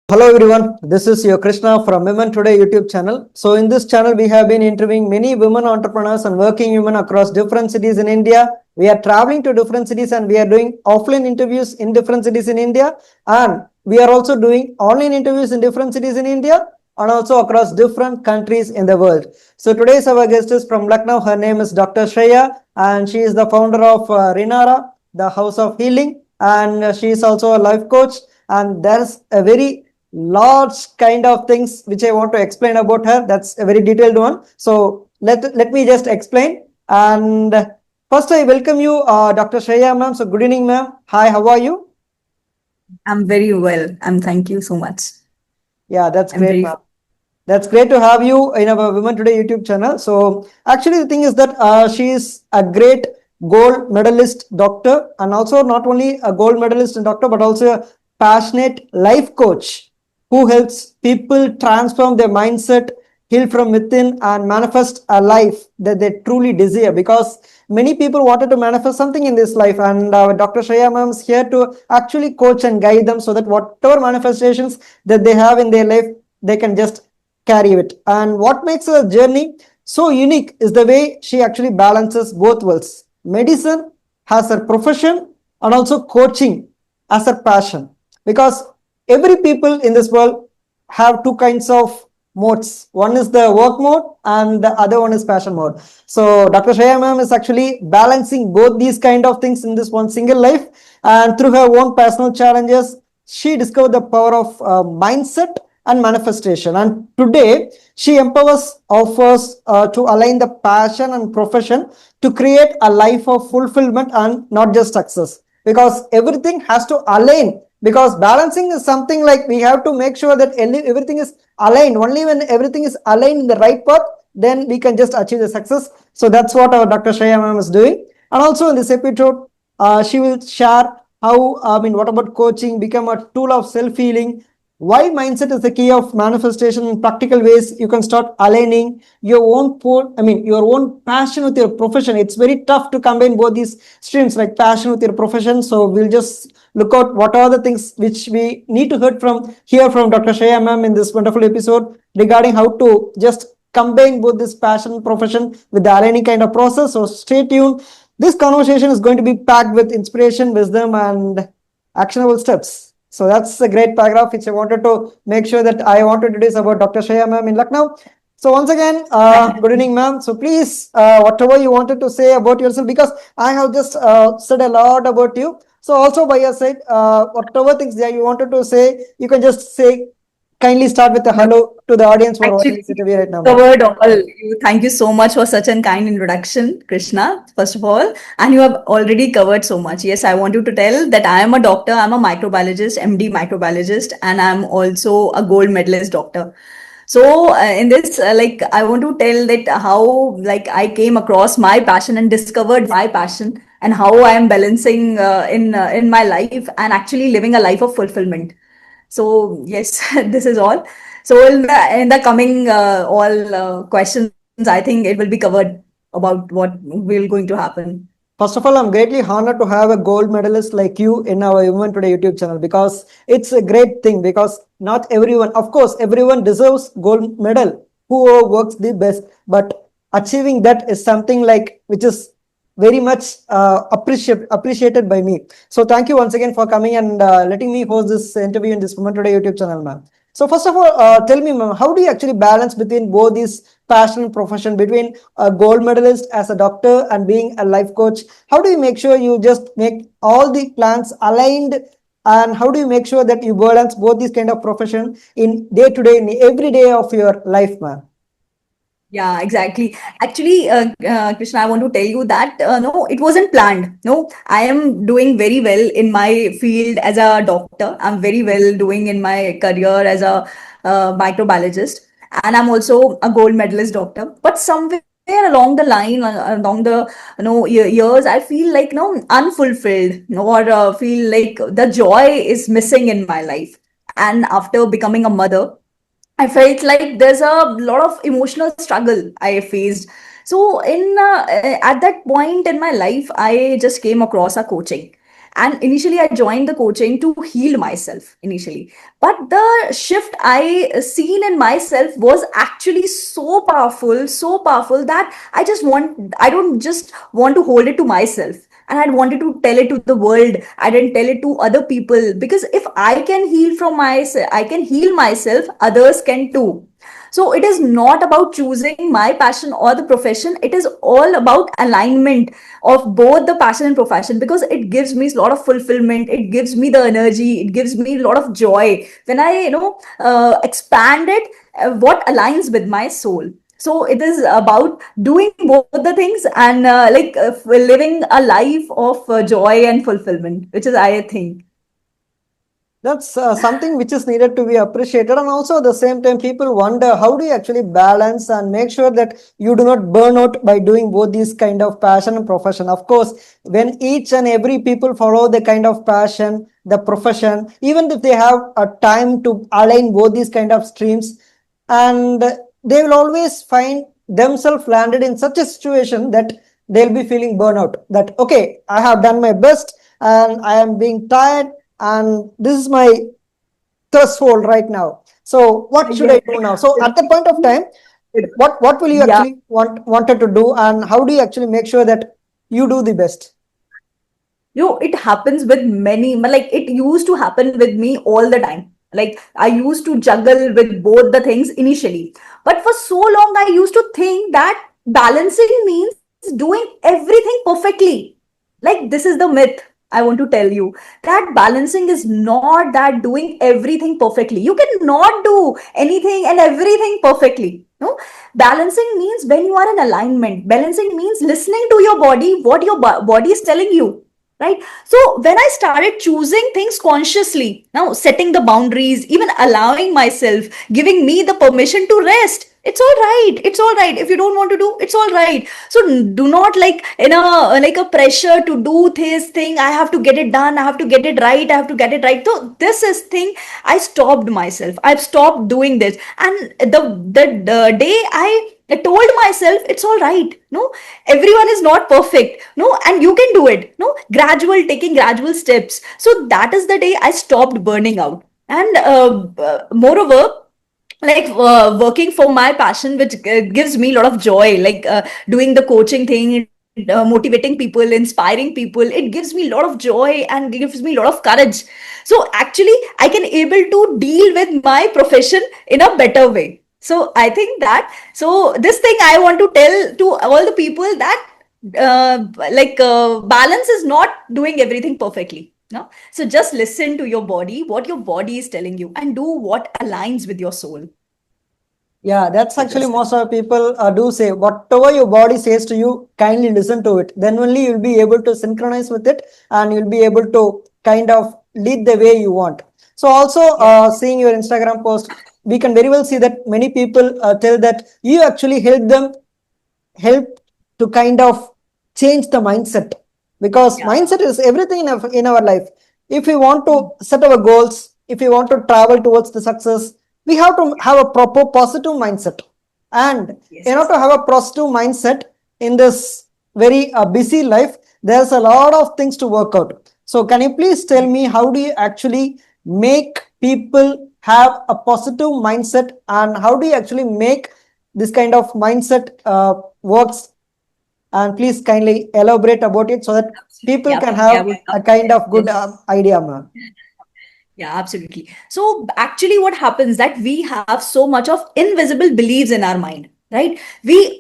Hello everyone, this is your Krishna from Women Today YouTube channel. So in this channel, we have been interviewing many women entrepreneurs and working women across different cities in India. We are traveling to different cities and we are doing offline interviews in different cities in India. And we are also doing online interviews in different cities in India and also across different countries in the world. So today's our guest is from Lucknow. Her name is Dr. Shreya and she is the founder of Rinara, the House of Healing. And she is also a life coach. And there's a very large kind of things which I want to explain about her. That's a very detailed one. So let me just explain. And first, I welcome you, Dr. Shreya, ma'am. So good evening, ma'am. Hi, how are you? I'm very well. Thank you so much. Yeah, that's I'm great, very ma'am. That's great to have you in our Women Today YouTube channel. So actually, the thing is that she is a great gold medalist doctor, and also not only a gold medalist and doctor, but also a passionate life coach who helps people transform their mindset, heal from within, and manifest a life that they truly desire. Because many people wanted to manifest something in this life, and Dr. Shreya ma'am is here to actually coach and guide them so that whatever manifestations that they have in their life, they can just carry it. And what makes her journey so unique is the way she actually balances both worlds. Medicine has her profession and also coaching as her passion. Because every people in this world have two kinds of modes. One is the work mode and the other one is passion mode. So Dr. Shreya ma'am is actually balancing both these kind of things in this one single life. And through her own personal challenges, she discovered the power of mindset and manifestation. And today, she empowers offers to align the passion and profession to create a life of fulfillment and not just success. Because everything has to align. Because balancing is something like we have to make sure that everything is aligned. Only when everything is aligned in the right path, then we can just achieve the success. So that's what our Dr. Shreya ma'am is doing. And also in this episode, she will share how, what about coaching become a tool of self-healing, why mindset is the key of manifestation in practical ways. You can start aligning your own your own passion with your profession. It's very tough to combine both these streams, like passion with your profession. So we'll just look out what are the things which we need to hear from Dr. Shreya ma'am in this wonderful episode regarding how to just combine both this passion profession with the aligning kind of process. So stay tuned. This conversation is going to be packed with inspiration, wisdom, and actionable steps. So that's a great paragraph which I wanted to make sure that I want to introduce about Dr. Shreya ma'am in Lucknow. So once again, good evening, ma'am. So please, whatever you wanted to say about yourself, because I have just said a lot about you. So also by your side, whatever things that you wanted to say, you can just say. Kindly start with a No, hello to the audience for watching actually, this interview right now, ma'am. covered all. Thank you so much for such a kind introduction, Krishna, first of all. And you have already covered so much. Yes, I want you to tell that I am a doctor. I'm a microbiologist, MD microbiologist, and I'm also a gold medalist doctor. So in this, I want to tell that how like I came across my passion and discovered my passion and how I am balancing in my life and actually living a life of fulfillment. So yes, this is all. So in the coming all questions, I think it will be covered about what will going to happen. First of all, I'm greatly honored to have a gold medalist like you in our Women Today YouTube channel, because it's a great thing. Because not everyone, of course, everyone deserves gold medal who works the best, but achieving that is something like which is very much appreciated by me. So thank you once again for coming and letting me host this interview in this Women Today YouTube channel, ma'am. So first of all, tell me, ma'am, how do you actually balance between both these passion and profession, between a gold medalist as a doctor and being a life coach? How do you make sure you just make all the plans aligned, and how do you make sure that you balance both these kind of profession in day to day, in every day of your life, ma'am? Yeah, exactly. Actually, Krishna, I want to tell you that no, it wasn't planned. No, I am doing very well in my field as a doctor. I'm very well doing in my career as a microbiologist, and I'm also a gold medalist doctor. But somewhere along the line, along the years, I feel like unfulfilled, or feel like the joy is missing in my life. And after becoming a mother, I felt like there's a lot of emotional struggle I faced. So in at that point in my life, I just came across a coaching, And initially I joined the coaching to heal myself initially, but the shift I seen in myself was actually so powerful that I don't just want to hold it to myself, and I wanted to tell it to the world. I didn't tell it to other people, because if I can heal from myself, I can heal myself, others can too. So it is not about choosing my passion or the profession. It is all about alignment of both the passion and profession, because it gives me a lot of fulfillment. It gives me the energy. It gives me a lot of joy when I, expand it, what aligns with my soul. So it is about doing both the things, and living a life of joy and fulfillment, which is, I think. That's something which is needed to be appreciated, and also at the same time people wonder how do you actually balance and make sure that you do not burn out by doing both these kind of passion and profession. Of course, when each and every people follow the kind of passion, the profession, even if they have a time to align both these kind of streams, and they will always find themselves landed in such a situation that they'll be feeling burnout, that okay, I have done my best and I am being tired, and this is my threshold right now, so what should I Yes. do now? So at that point of time, what will you Yeah. actually wanted to do, and how do you actually make sure that you do the best? It happens with many, like it used to happen with me all the time. Like I used to juggle with both the things initially, but for so long I used to think that balancing means doing everything perfectly. Like, this is the myth I want to tell you, that balancing is not that doing everything perfectly. You cannot do anything and everything perfectly. No, balancing means when you are in alignment. Balancing means listening to your body, what your body is telling you, right? So when I started choosing things consciously, now setting the boundaries, even allowing myself, giving me the permission to rest, it's all right, it's all right. If you don't want to do, it's all right. So do not, like, in a like a pressure to do this thing, I have to get it done, I have to get it right, I have to get it right. So this is thing, I stopped myself, I've stopped doing this. And the day I told myself it's all right. No, everyone is not perfect. No, and you can do it. No, taking gradual steps. So that is the day I stopped burning out. And moreover, like working for my passion, which gives me a lot of joy, like doing the coaching thing, motivating people, inspiring people, it gives me a lot of joy and gives me a lot of courage. So actually I can able to deal with my profession in a better way. So I think that, so this thing I want to tell to all the people, that balance is not doing everything perfectly. No, so just listen to your body, what your body is telling you, and do what aligns with your soul. Yeah, that's So actually just most of the people do say, whatever your body says to you, kindly listen to it. Then only you'll be able to synchronize with it, and you'll be able to kind of lead the way you want. So also yeah, seeing your Instagram post, we can very well see that many people tell that you actually help to kind of change the mindset, because yeah, mindset is everything in our life. If we want to set our goals, if we want to travel towards the success, we have to have a proper positive mindset. And in yes. order to have a positive mindset in this very busy life, there's a lot of things to work out. So can you please tell me, how do you actually make people have a positive mindset, and how do you actually make this kind of mindset works? And please kindly elaborate about it so that people Yeah, can absolutely. I have would a love to kind tell. of good Yes. idea, ma'am. Yeah, absolutely. So actually what happens, that we have so much of invisible beliefs in our mind, right? We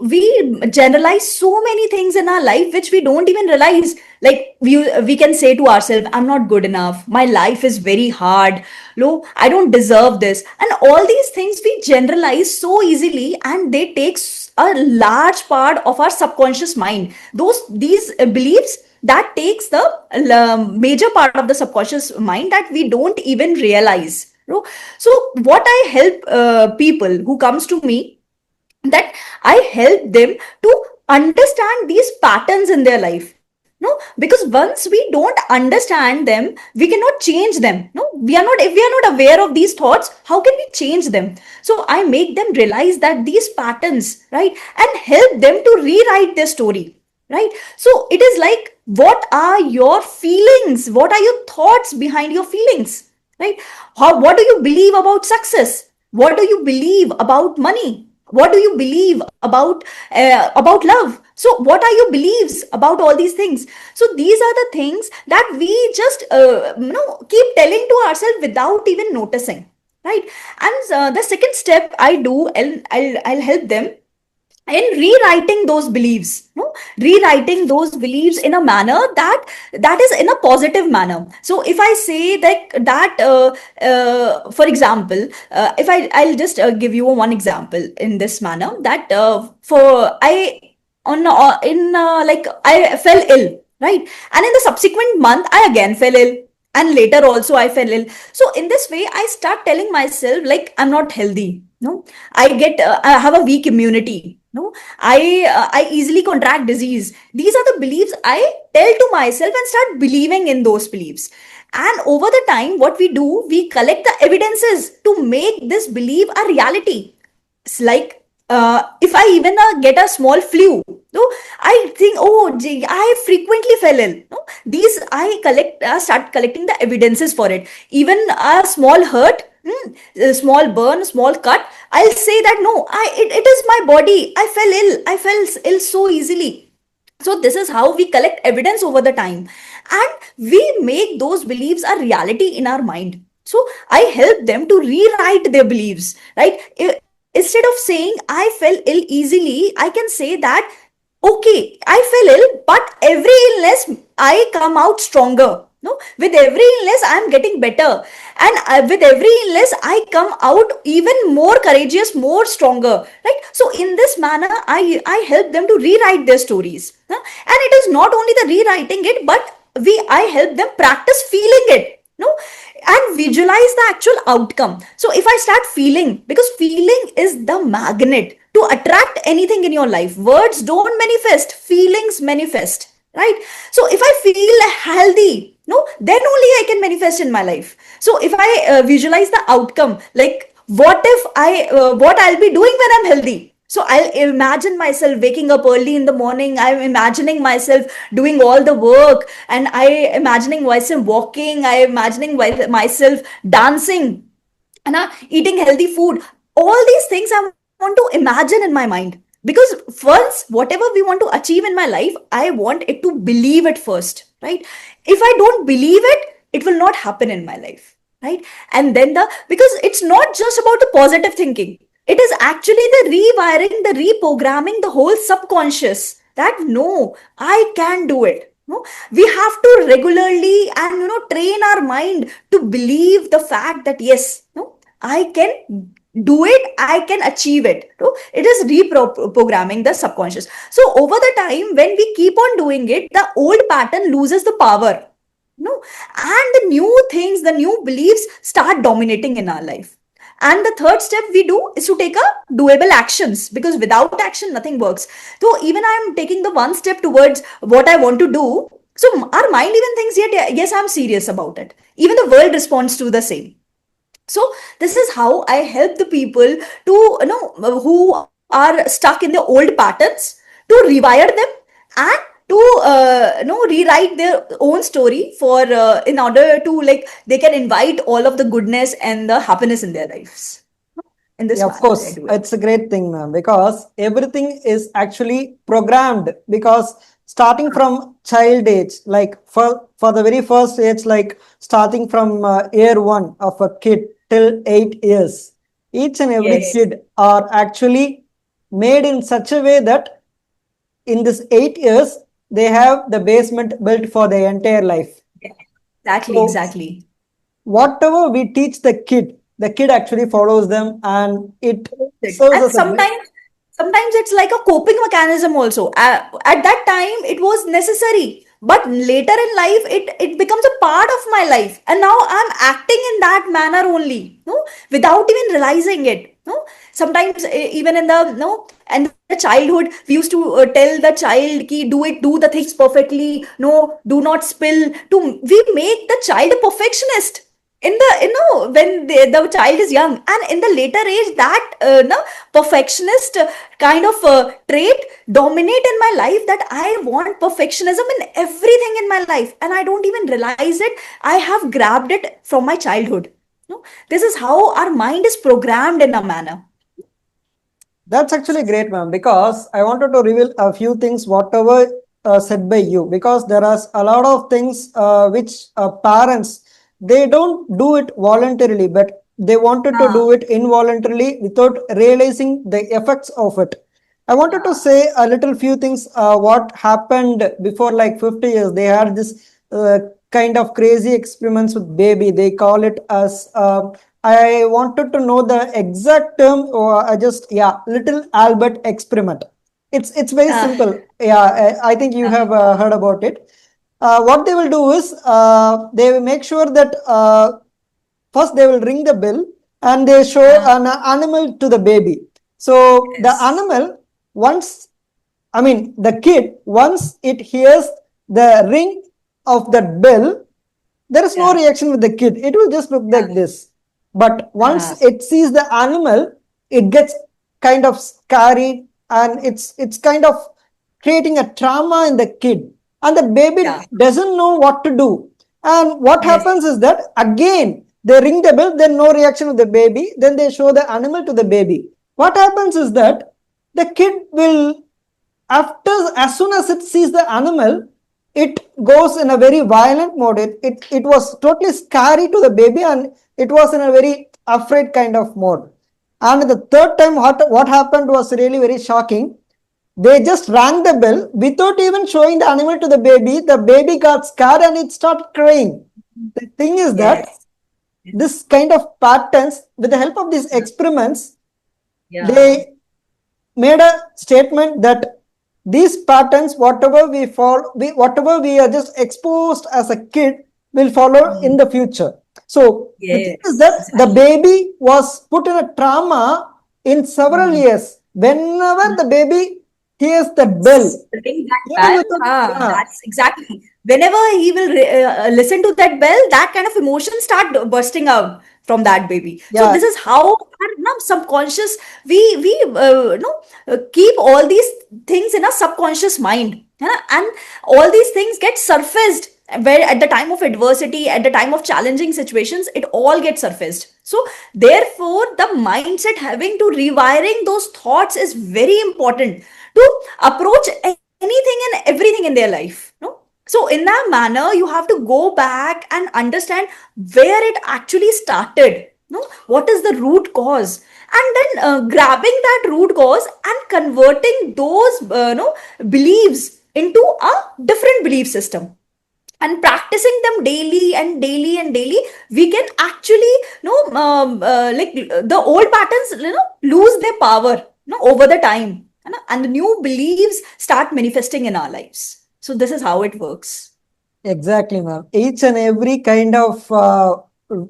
generalize so many things in our life which we don't even realize. Like we can say to ourselves, I'm not good enough. My life is very hard. No, I don't deserve this. And all these things we generalize so easily, and they take a large part of our subconscious mind. These beliefs that takes the major part of the subconscious mind that we don't even realize. So what I help people who comes to me, that I help them to understand these patterns in their life. No, because once we don't understand them, we cannot change them. No, we are not, if we are not aware of these thoughts, how can we change them? So I make them realize that these patterns, right, and help them to rewrite their story, right? So it is like what are your feelings? What are your thoughts behind your feelings? Right? What do you believe about success? What do you believe about money? What do you believe about love? So what are your beliefs about all these things? So these are the things that we just keep telling to ourselves without even noticing, right? And the second step I do, I'll help them in rewriting those beliefs, no, rewriting those beliefs in a manner that is in a positive manner. So if I say that for example, if I'll just give you one example in this manner, that for I on in like I fell ill, right? And in the subsequent month I again fell ill, and later also I fell ill. So in this way I start telling myself like I'm not healthy, no, I have a weak immunity, no, I easily contract disease. These are the beliefs I tell to myself and start believing in those beliefs. And over the time, what we do, we collect the evidences to make this belief a reality. It's like if I even get a small flu, no, I think, oh, gee, I frequently fell ill. No, these I start collecting the evidences for it. Even a small hurt, a small burn, small cut, I'll say that no, it is my body. I fell ill. I fell ill so easily. So this is how we collect evidence over the time, and we make those beliefs a reality in our mind. So I help them to rewrite their beliefs, right? Instead of saying I fell ill easily, I can say that okay, I fell ill, but every illness I come out stronger. No, with every illness I'm getting better, and with every illness I come out even more courageous, more stronger, right? So in this manner I help them to rewrite their stories, huh? And it is not only the rewriting it, but we I help them practice feeling it, no, and visualize the actual outcome. So if I start feeling, because feeling is the magnet to attract anything in your life. Words don't manifest, feelings manifest, right? So if I feel healthy, no, then only I can manifest in my life. So if I visualize the outcome, like what I'll be doing when I'm healthy. So I'll imagine myself waking up early in the morning. I'm imagining myself doing all the work, and I imagining myself walking. I imagining myself dancing, and eating healthy food. All these things I want to imagine in my mind, because once whatever we want to achieve in my life, I want it to believe it first, right? If I don't believe it, it will not happen in my life, right? And then because it's not just about the positive thinking, it is actually the rewiring, the reprogramming the whole subconscious, that no, I can do it. No, we have to regularly and train our mind to believe the fact that yes, no, I can do it, I can achieve it. No, it is reprogramming the subconscious. So over the time, when we keep on doing it, the old pattern loses the power, no, and the new things, the new beliefs start dominating in our life. And the third step we do is to take a doable actions, because without action nothing works. So even I am taking the one step towards what I want to do, so our mind even thinks, yet yes, I'm serious about it. Even the world responds to the same. So this is how I help the people to who are stuck in the old patterns, to rewire them, and to rewrite their own story for in order to, like, they can invite all of the goodness and the happiness in their lives. In this Yeah, of manner I course, do it. it's a great thing, ma'am, because everything is actually programmed. Because starting from child age, like for the very first age, like starting from year one of a kid till 8 years, each and every Yes. kid are actually made in such a way that in this 8 years they have the basement built for their entire life. Exactly, So exactly. whatever we teach the kid actually follows them, and it It. serves And as a great. sometimes it's like a coping mechanism also. At that time it was necessary, but later in life it becomes a part of my life, and now I'm acting in that manner only, no, without even realizing it. No, sometimes even in the no and the childhood, we used to tell the child ki do the things perfectly, no, do not spill. To we make the child a perfectionist. in the, when the child is young, and in the later age, that no, perfectionist kind of trait dominate in my life, that I want perfectionism in everything in my life, and I don't even realize it. I have grabbed it from my childhood. No, this is how our mind is programmed in a manner. That's actually great, ma'am, because I wanted to reveal a few things, whatever said by you, because there are a lot of things which parents, they don't do it voluntarily, but they wanted to Yeah, do it involuntarily without realizing the effects of it. I wanted to yeah, say a little few things. What happened before like 50 years? They had this kind of crazy experiments with baby. They call it as. I wanted to know the exact term. Or I just yeah, little Albert experiment. It's very yeah, simple. Yeah, I think you have heard about it. What they will do is they will make sure that first they will ring the bell and they show yeah, an animal to the baby. So the yes, animal, once, I mean the kid, once it hears the ring of that bell, there is no yeah, reaction with the kid. It will just look like yeah, this. But once yeah, it sees the animal, it gets kind of scary, and it's kind of creating a trauma in the kid. And the baby yeah, doesn't know what to do. And what yes, happens is that again they ring the bell, then no reaction of the baby, then they show the animal to the baby. What happens is that the kid will, after, as soon as it sees the animal, it goes in a very violent mode. It was totally scary to the baby, and it was in a very afraid kind of mode. And the third time, what happened was really very shocking. They just rang the bell without even showing the animal to the baby. The baby got scared and it started crying. The thing is that yes, this kind of patterns, with the help of these experiments, yeah, they made a statement that these patterns, whatever we follow, whatever we are just exposed as a kid, will follow in mm, the future. So the thing is yes, that the exactly. baby was put in a trauma in several Mm. years. Whenever the baby hears the bell, Ring that even bell, without, yeah, that's exactly. Whenever he will listen to that bell, that kind of emotion start bursting out from that baby. So yeah, this is how our subconscious, we keep all these things in our subconscious mind, yeah? And all these things get surfaced where at the time of adversity, at the time of challenging situations, it all gets surfaced. So therefore, the mindset, having to rewiring those thoughts is very important to approach anything and everything in their life. No, so in that manner, you have to go back and understand where it actually started. No, what is the root cause, and then grabbing that root cause and converting those no, beliefs into a different belief system, and practicing them daily and daily and daily, we can actually, like the old patterns, lose their power, over the time, and the new beliefs start manifesting in our lives. So this is how it works. exactly, ma'am. Each and every kind of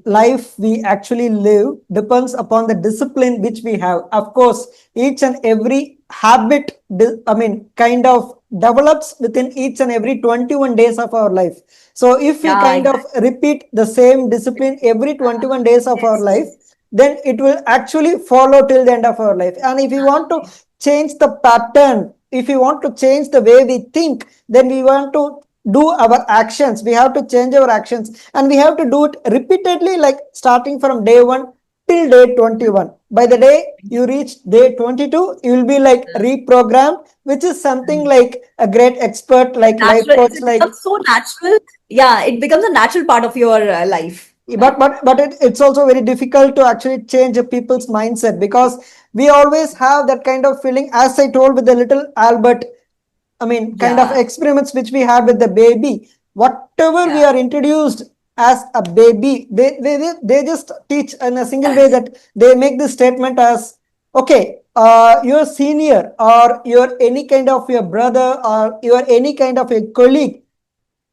life we actually live depends upon the discipline which we have. Of course, each and every habit, I mean, kind of develops within each and every 21 days of our life. So, if we Yeah, kind of exactly. repeat the same discipline every 21 days of our life, Yes, then it will actually follow till the end of our life. And if we want to change the pattern, if we want to change the way we think, then we want to do our actions. We have to change our actions, and we have to do it repeatedly, like starting from day 1 till day 21. By the day you reach day 22, you will be like reprogrammed, which is something like a great expert, like life natural. coach, It like. becomes so natural. Yeah, it becomes a natural part of your life. but it's also very difficult to actually change a people's mindset, because we always have that kind of feeling, as I told with the little Albert, I mean, kind of Yeah, experiments which we had with the baby. Whatever we yeah. are introduced as a baby, they just teach in a single way, that they make this statement as, okay, your senior, or your any kind of your brother, or your any kind of a colleague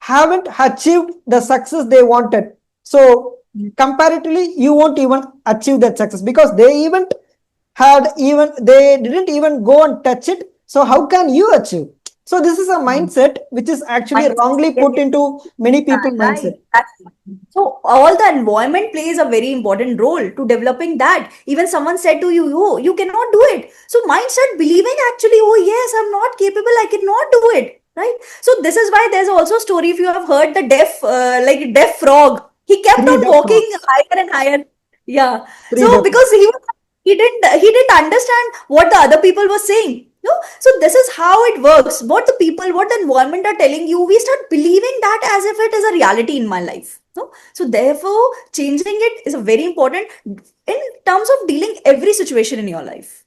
haven't achieved the success they wanted. So comparatively, you won't even achieve that success, because they didn't even go and touch it. So how can you achieve? So this is a mindset which is actually Mindset. wrongly Yes, put into many people mindset. right. So all the environment plays a very important role to developing that. Even someone said to you, you cannot do it. So mindset believing actually, oh yes, I'm not capable, I cannot do it. Right. So this is why there's also a story, if you have heard, the like deaf frog. He kept Three on deaf walking frogs. higher and higher. Yeah. Three So deaf because frogs. he didn't understand what the other people were saying. No, so this is how it works. What the people, what the environment are telling you, we start believing that as if it is a reality in my life. No, so therefore, changing it is a very important in terms of dealing every situation in your life.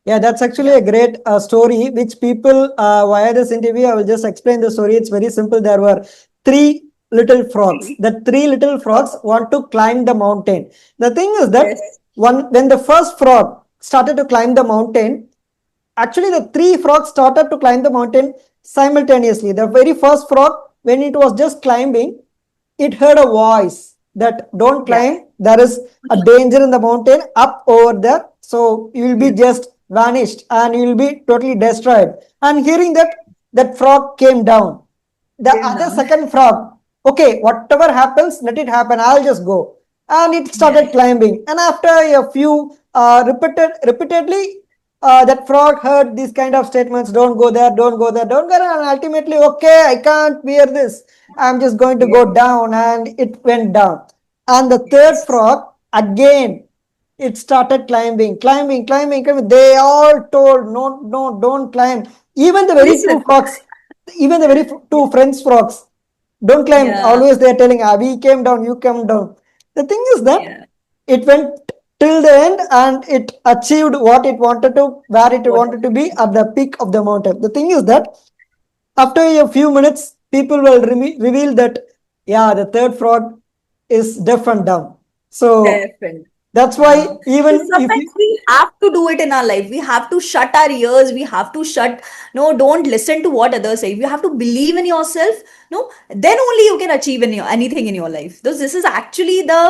Yeah, that's actually Yeah. a great story, which people, via this interview, I will just explain the story. It's very simple. There were three little frogs. The three little frogs want to climb the mountain. The thing is that Yes. when the first frog started to climb the mountain, actually the three frogs started to climb the mountain simultaneously. The very first frog, when it was just climbing, it heard a voice that don't Yeah. climb, there is a danger in the mountain up over there, so you will be Yes. just vanished and you will be totally destroyed. And hearing that, that frog came down. The Came other down. second frog, okay, whatever happens, let it happen, I'll just go. And it Yeah. started climbing, and after a few repeatedly, that frog heard these kind of statements, don't go there, don't go there, don't go there, and ultimately, okay, I can't bear this, I'm just going to Yes. go down, and it went down. And the third Yes. frog, again, it started climbing. They all told, no, no, don't climb. Even the very two Listen. frogs, even the very two friends frogs, don't climb. Yeah. Always they're telling, we came down, you come down. The thing is that Yeah. it went till the end and it achieved what it wanted to, where it What? wanted to be at the peak of the mountain. The thing is that after a few minutes, people will reveal that, yeah, the third frog is deaf and dumb. So Definitely. that's why Yeah. So even if sometimes you, we have to do it in our life. We have to shut our ears. We have to shut, no, don't listen to what others say. You have to believe in yourself. No, then only you can achieve anything in your life. This is actually the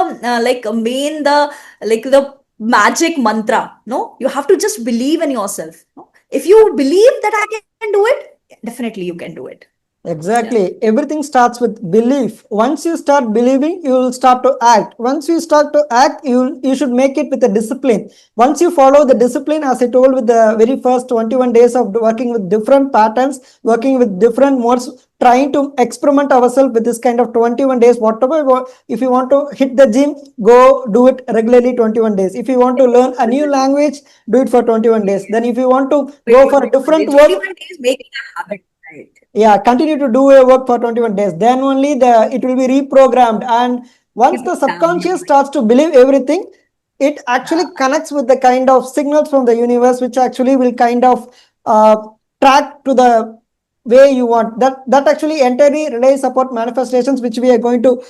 the magic mantra. No, you have to just believe in yourself. No? If you believe that I can do it, definitely you can do it. Yeah. exactly. Everything starts with belief. Once you start believing, you will start to act. Once you start to act, you should make it with a discipline. Once you follow the discipline, as I told with the very first 21 days of working with different patterns, working with different modes, trying to experiment ourselves with this kind of 21 days, whatever. If you want to hit the gym, go do it regularly 21 days. If you want to learn a new language, do it for 21 days. Then if you want to Wait, go wait, for a 21 different days. work, 21 days making a habit. Right. yeah, continue to do your work for 21 days, then only the it will be reprogrammed. And once the Damn. subconscious starts to believe everything, it actually connects with the kind of signals from the universe, which actually will kind of uh, track to the way you want. That actually entirely relies upon manifestations, which we are going to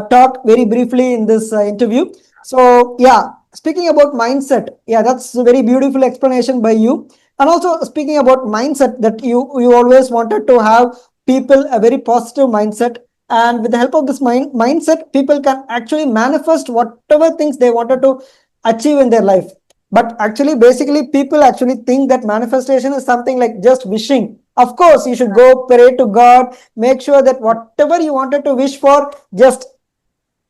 talk very briefly in this interview. So yeah, speaking about mindset, yeah, that's a very beautiful explanation by you. And also speaking about mindset, that you always wanted to have people a very positive mindset, and with the help of this mindset, people can actually manifest whatever things they wanted to achieve in their life. But actually, basically, people actually think that manifestation is something like just wishing. Of course, you should go pray to God, make sure that whatever you wanted to wish for, just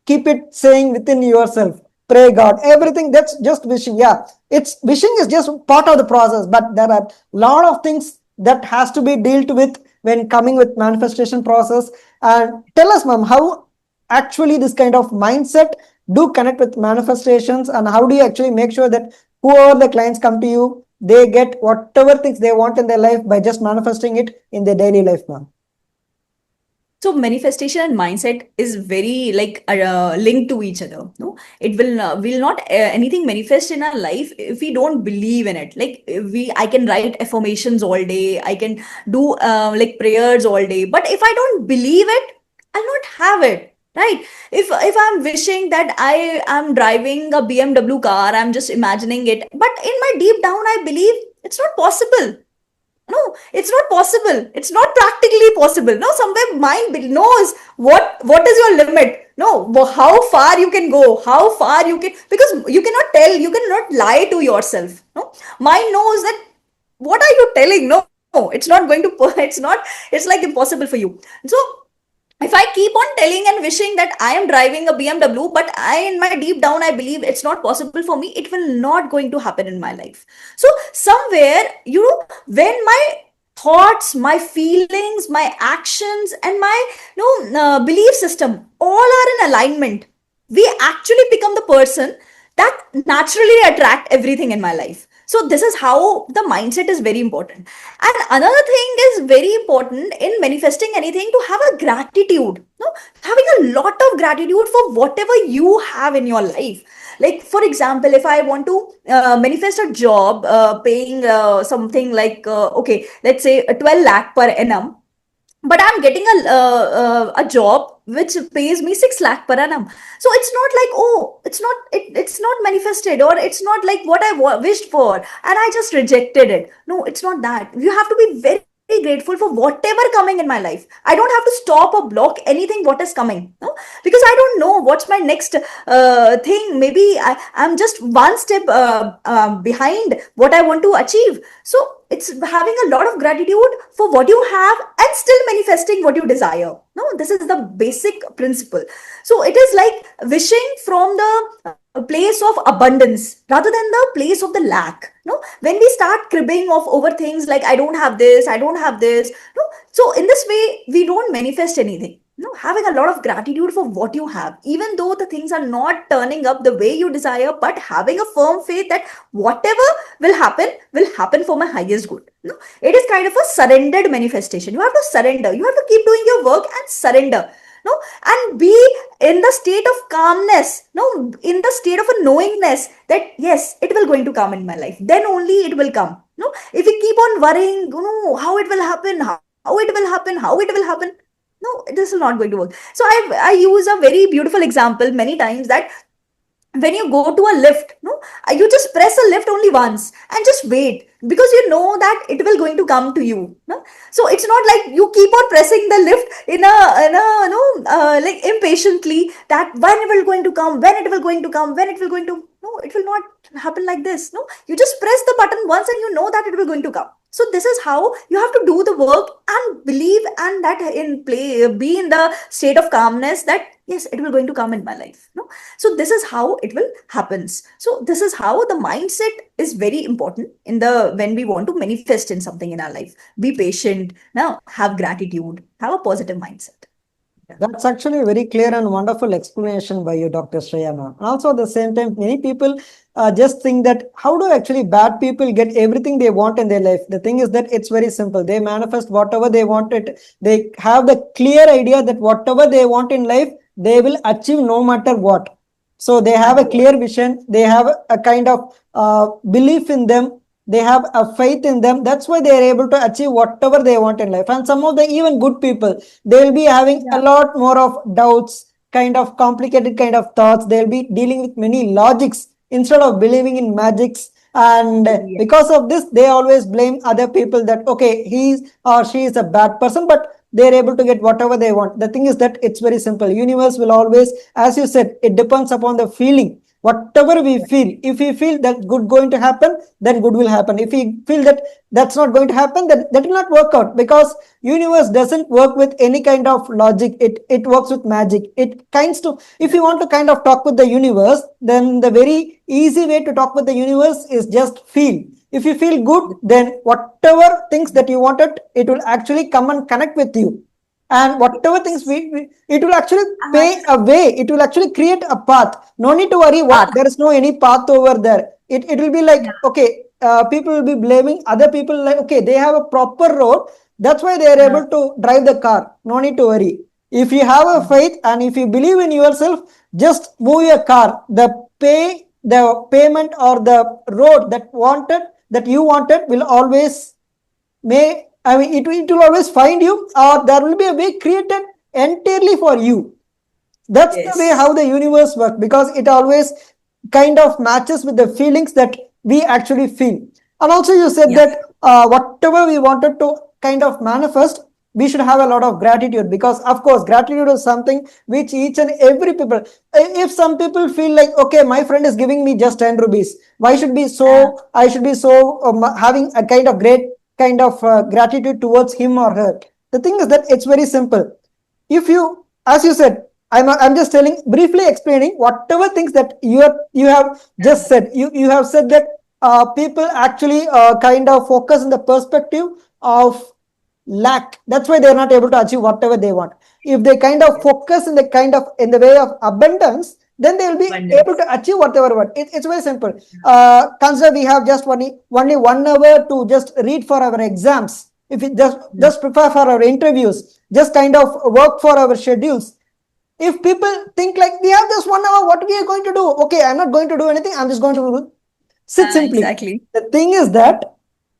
keep it saying within yourself, pray God, everything. That's just wishing. Yeah, it's wishing is just part of the process, but there are a lot of things that has to be dealt with when coming with manifestation process. And tell us, ma'am, how actually this kind of mindset do connect with manifestations, and how do you actually make sure that whoever the clients come to you, they get whatever things they want in their life by just manifesting it in their daily life, ma'am? So manifestation and mindset is very like linked to each other. No, it will not anything manifest in our life if we don't believe in it. Like if I can write affirmations all day, I can do like prayers all day, but if I don't believe it, I'll not have it. Right? If I'm wishing that I am driving a BMW car, I'm just imagining it, but in my deep down, I believe it's not possible. No, it's not possible. It's not practically possible. No, somewhere mind knows what is your limit. No, how far you can go, how far you can, because you cannot tell, you cannot lie to yourself. No, mind knows that what are you telling? No, it's not going to, it's like impossible for you. So if I keep on telling and wishing that I am driving a BMW, but I, in my deep down, I believe it's not possible for me, it will not going to happen in my life. So somewhere, when my thoughts, my feelings, my actions, and my belief system all are in alignment, we actually become the person that naturally attract everything in my life. So this is how the mindset is very important. And another thing is very important in manifesting anything, to have a gratitude, no, having a lot of gratitude for whatever you have in your life. Like for example, if I want to manifest a job paying something like okay, let's say 12 lakh per annum, but I'm getting a job which pays me 6 lakh per annum. So it's not like, oh, it's not manifested, or it's not like what I wished for and I just rejected it. No, it's not that. You have to be very grateful for whatever coming in my life. I don't have to stop or block anything what is coming, no, because I don't know what's my next thing. Maybe I'm just one step behind what I want to achieve. So it's having a lot of gratitude for what you have and still manifesting what you desire. No, this is the basic principle. So it is like wishing from the place of abundance rather than the place of the lack. No, when we start cribbing of over things like I don't have this, I don't have this, no, so in this way we don't manifest anything. No, having a lot of gratitude for what you have, even though the things are not turning up the way you desire, but having a firm faith that whatever will happen for my highest good. No, it is kind of a surrendered manifestation. You have to surrender. You have to keep doing your work and surrender. No, and be in the state of calmness. No, in the state of a knowingness that yes, it will going to come in my life. Then only it will come. No, if you keep on worrying, how it will happen, how it will happen, how it will happen. No, this is not going to work. So I use a very beautiful example many times, that when you go to a lift, no, you just press a lift only once and just wait, because you know that it will going to come to you. No? So it's not like you keep on pressing the lift in a no like impatiently, that when it will going to come, when it will going to come, when it will going to. No, it will not happen like this. No, you just press the button once and you know that it will going to come. So this is how you have to do the work and believe, and that in play, be in the state of calmness that yes, it will going to come in my life. No, so this is how it will happens. So this is how the mindset is very important in the when we want to manifest in something in our life. Be patient. Now have gratitude. Have a positive mindset. Yeah. That's actually a very clear and wonderful explanation by you, Dr. Shreya, ma'am. Also, at the same time, many people just think that how do actually bad people get everything they want in their life? The thing is that it's very simple. They manifest whatever they want it. They have the clear idea that whatever they want in life, they will achieve no matter what. So they have a clear vision. They have a kind of belief in them. They have a faith in them. That's why they are able to achieve whatever they want in life. And some of the even good people, they will be having a lot more of doubts, kind of complicated kind of thoughts. They'll be dealing with many logics instead of believing in magics. And because of this, they always blame other people that, okay, he or she is a bad person, but they're able to get whatever they want. The thing is that it's very simple. Universe will always, as you said, it depends upon the feeling. Whatever we feel, if we feel that good going to happen, then good will happen. If we feel that that's not going to happen, then that will not work out, because universe doesn't work with any kind of logic. It works with magic. It kinds to, if you want to kind of talk with the universe, then the very easy way to talk with the universe is just feel. If you feel good, then whatever things that you wanted, it will actually come and connect with you. And whatever things it will actually pay a way. It will actually create a path. No need to worry. There is no any path over there. It will be like, okay, people will be blaming other people like, okay, they have a proper road. That's why they are able to drive the car. No need to worry. If you have a faith and if you believe in yourself, just move your car. The payment or the road that you wanted will always it will always find you, or there will be a way created entirely for you. That's the way how the universe works, because it always kind of matches with the feelings that we actually feel. And also you said that whatever we wanted to kind of manifest, we should have a lot of gratitude, because of course gratitude is something which each and every people, if some people feel like, okay, my friend is giving me just 10 rupees, I should be so having a kind of great kind of gratitude towards him or her. The thing is that it's very simple. If you, as you said, I'm just telling, briefly explaining whatever things that you have just said. You have said that people actually kind of focus in the perspective of lack. That's why they're not able to achieve whatever they want. If they kind of focus in the way of abundance, then they will be able to achieve whatever they want. It's very simple. Consider we have just only 1 hour to just read for our exams. If we just prepare for our interviews, just kind of work for our schedules. If people think like we have just 1 hour, what we are going to do? Okay, I'm not going to do anything. I'm just going to sit simply. Exactly. The thing is that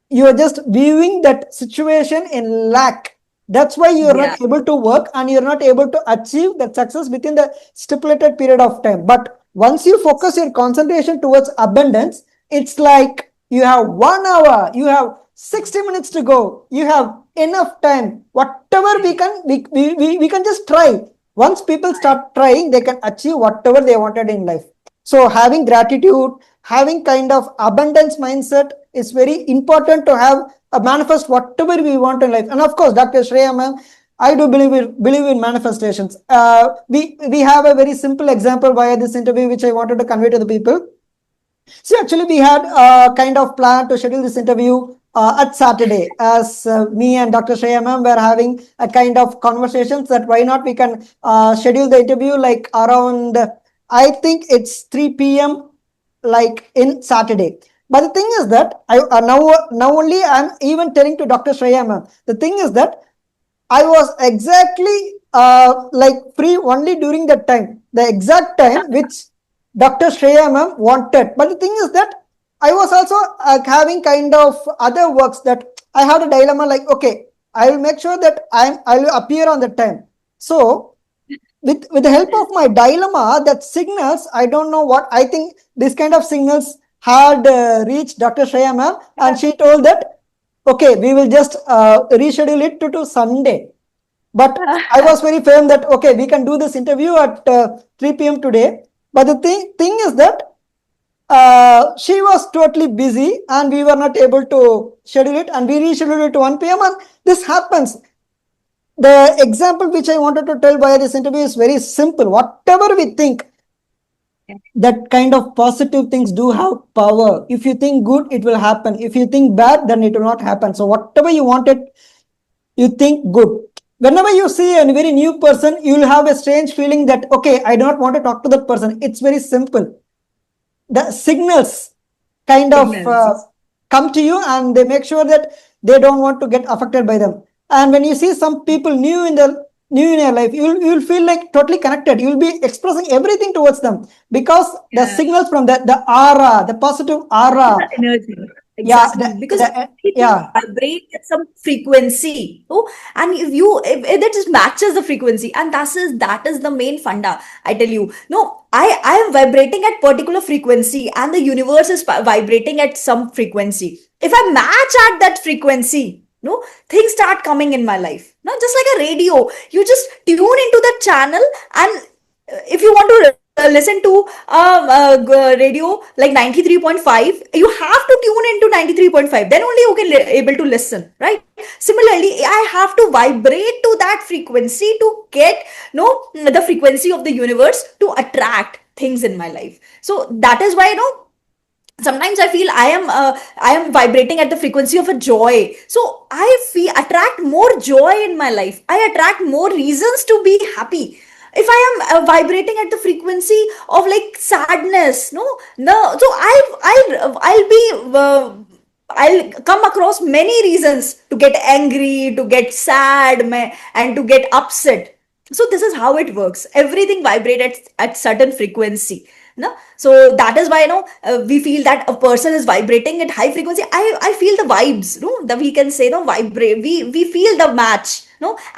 you are just viewing that situation in lack. That's why you are not able to work and you're not able to achieve that success within the stipulated period of time. But once you focus your concentration towards abundance, it's like you have 1 hour, you have 60 minutes to go, you have enough time. Whatever we can just try. Once people start trying, they can achieve whatever they wanted in life. So having gratitude, having kind of abundance mindset is very important to have a manifest whatever we want in life. And of course, Dr. Shreya ma'am, I do believe in manifestations. We have a very simple example via this interview which I wanted to convey to the people. So actually we had a kind of plan to schedule this interview at Saturday, as me and Dr. Shreya ma'am were having a kind of conversations that why not we can schedule the interview like around, I think it's 3 p.m. like in Saturday. But the thing is that I now only I'm even telling to Dr. Shreya ma'am. The thing is that I was exactly like free only during that time, the exact time which Dr. Shreya ma'am wanted. But the thing is that I was also having kind of other works that I had a dilemma like, okay, I will make sure that I will appear on the time. So with the help of my dilemma, that signals, I don't know what, I think this kind of signals had reached Dr. Shreya ma'am, and she told that, okay, we will just reschedule it to Sunday. But I was very firm that, okay, we can do this interview at 3 p.m. today. But the thing is that she was totally busy and we were not able to schedule it, and we rescheduled it to 1 p.m. and this happens. The example which I wanted to tell via this interview is very simple. Whatever we think, that kind of positive things do have power. If you think good, it will happen. If you think bad, then it will not happen. So whatever you wanted, you think good. Whenever you see a very new person, you will have a strange feeling that, okay, I do not want to talk to that person. It's very simple. The signals kind of come to you and they make sure that they don't want to get affected by them. And when you see some people new in your life, you will feel like totally connected. You will be expressing everything towards them because the signals from the aura, the positive aura, energy. Exactly. yeah, Because it vibrate at some frequency. Oh, and if that just matches the frequency, and that is the main funda. I tell you, no, I am vibrating at particular frequency, and the universe is vibrating at some frequency. If I match at that frequency, no, things start coming in my life. No, just like a radio, you just tune into that channel, and if you want to listen to radio like 93.5, you have to tune into 93.5, then only you can able to listen, right? Similarly, I have to vibrate to that frequency to get the frequency of the universe to attract things in my life. So that is why sometimes I feel I am vibrating at the frequency of a joy, so I attract more joy in my life. I attract more reasons to be happy. If I am vibrating at the frequency of like sadness, so I'll come across many reasons to get angry, to get sad, and to get upset. So this is how it works. Everything vibrates at certain frequency. No? So that is why we feel that a person is vibrating at high frequency. I feel the vibes, that we can say vibrate. We feel the match,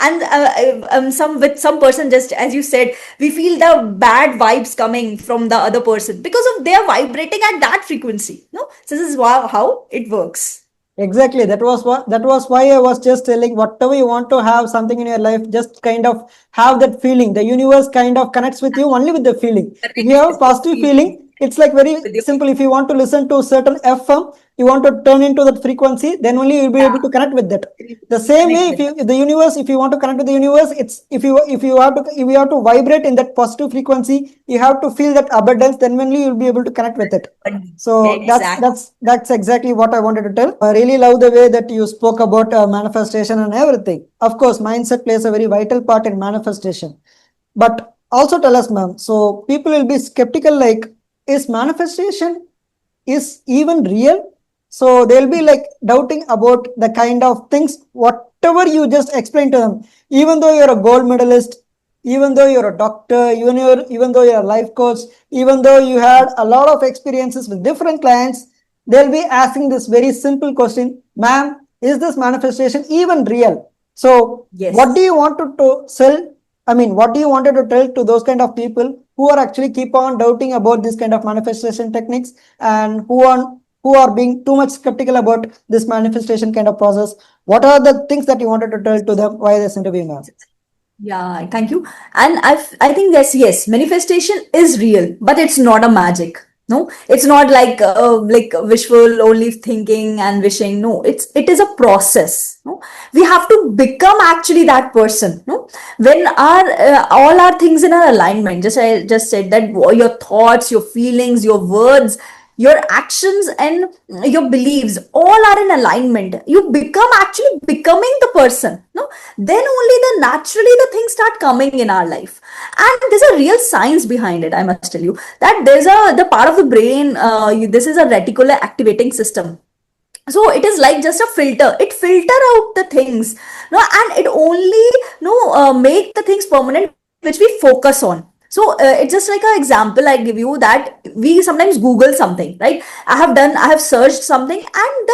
and some person, just as you said, we feel the bad vibes coming from the other person because of they are vibrating at that frequency. No, so this is how it works. Exactly. That was why I was just telling, whatever you want to have something in your life, just kind of have that feeling. The universe kind of connects with you only with the feeling. If you have a positive feeling, it's like very with your simple. If you want to listen to certain FM, you want to turn into that frequency, then only you'll be able to connect with that. The same way, connect if with you the universe, if you want to connect with the universe, it's if you have to vibrate in that positive frequency, you have to feel that abundance, then only you'll be able to connect with it. that. So Exactly. that's exactly what I wanted to tell. I really love the way that you spoke about manifestation and everything. Of course, mindset plays a very vital part in manifestation. But also tell us, ma'am. So people will be skeptical. Like, is manifestation is even real? So they'll be like doubting about the kind of things, whatever you just explained to them. Even though you're a gold medalist, even though you're a doctor, even though you're a life coach, even though you had a lot of experiences with different clients, they'll be asking this very simple question, ma'am, is this manifestation even real? So what do Yes. you want to sell? I mean, what do you wanted to tell to those kind of people who are actually keep on doubting about this kind of manifestation techniques, and who are being too much skeptical about this manifestation kind of process? What are the things that you wanted to tell to them while this interview, ma'am? Yeah, thank you. And I think yes, manifestation is real, but it's not a magic. No, it's not like wishful only thinking and wishing. No, it is a process. No, we have to become actually that person. No, when our all our things in our alignment. Just I just said that your thoughts, your feelings, your words, your actions and your beliefs all are in alignment, you become actually becoming the person, no, then only the naturally the things start coming in our life. And there's a real science behind it, I must tell you, that there's a the part of the brain, this is a reticular activating system. So it is like just a filter, it filter out the things, no, and it only no make the things permanent which we focus on. So it's just like an example I give you, that we sometimes google something, right? I have searched something, and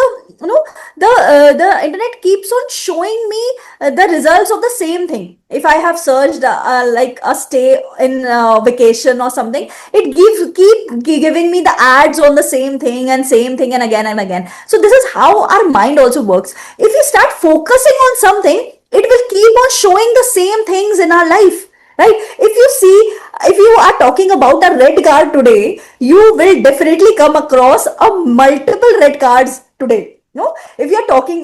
the internet keeps on showing me the results of the same thing. If I have searched like a stay in vacation or something, it keep giving me the ads on the same thing and again. So this is how our mind also works. If you start focusing on something, it will keep on showing the same things in our life, right? If you see, if you are talking about a red card today, you will definitely come across a multiple red cards today. No, if we are talking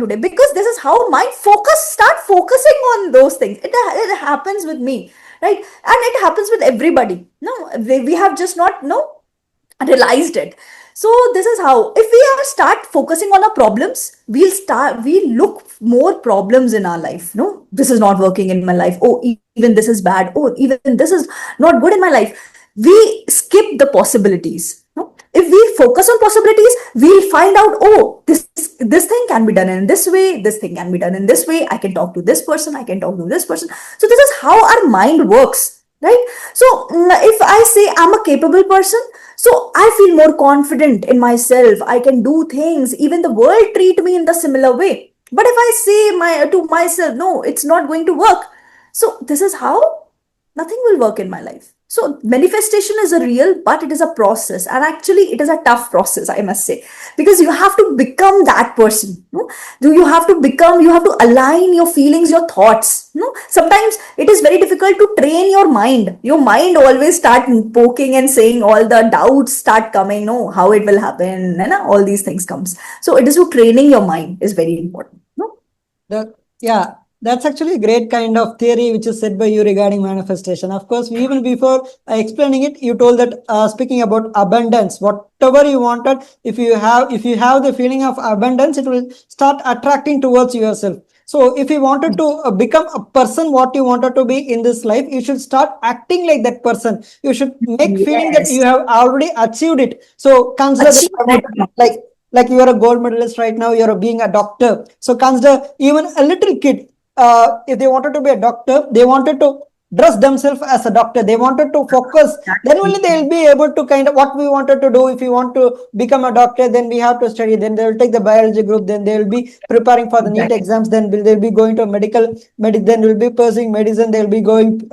today, because this is how my focus start focusing on those things. It happens with me, right? And it happens with everybody. No, we have just not realized it. So this is how, if we are start focusing on our problems, we look more problems in our life. No, this is not working in my life, oh, even this is bad, oh, even this is not good in my life. We skip the possibilities. No, if we focus on possibilities, we'll find out, oh, this thing can be done in this way, this thing can be done in this way, I can talk to this person, I can talk to this person. So this is how our mind works, right? So if I say I'm a capable person, so I feel more confident in myself, I can do things, even the world treat me in the similar way. But if I say to myself, no, it's not going to work, so this is how nothing will work in my life. So manifestation is a real, but it is a process, and actually it is a tough process, I must say, because you have to become that person. No? Do you have to become? You have to align your feelings, your thoughts. No, sometimes it is very difficult to train your mind. Your mind always start poking and saying, all the doubts start coming. No, how it will happen, and all these things comes. So it is to training your mind is very important. No. Yeah, that's actually a great kind of theory which is said by you regarding manifestation. Of course, even before explaining it, you told that speaking about abundance, whatever you wanted, if you have the feeling of abundance, it will start attracting towards yourself. So if you wanted to become a person what you wanted to be in this life, you should start acting like that person. You should make feeling that you Yes. have already achieved it. So consider that Achieve I that. wanted, like you are a gold medalist right now, you're being a doctor. So consider even a little kid, if they wanted to be a doctor, they wanted to dress themselves as a doctor, they wanted to focus, then only they will be able to kind of what we wanted to do. If you want to become a doctor, then we have to study, then they will take the biology group, then they will be preparing for the NEET Exactly. exams, then they'll be going to then will be pursuing medicine, they'll be going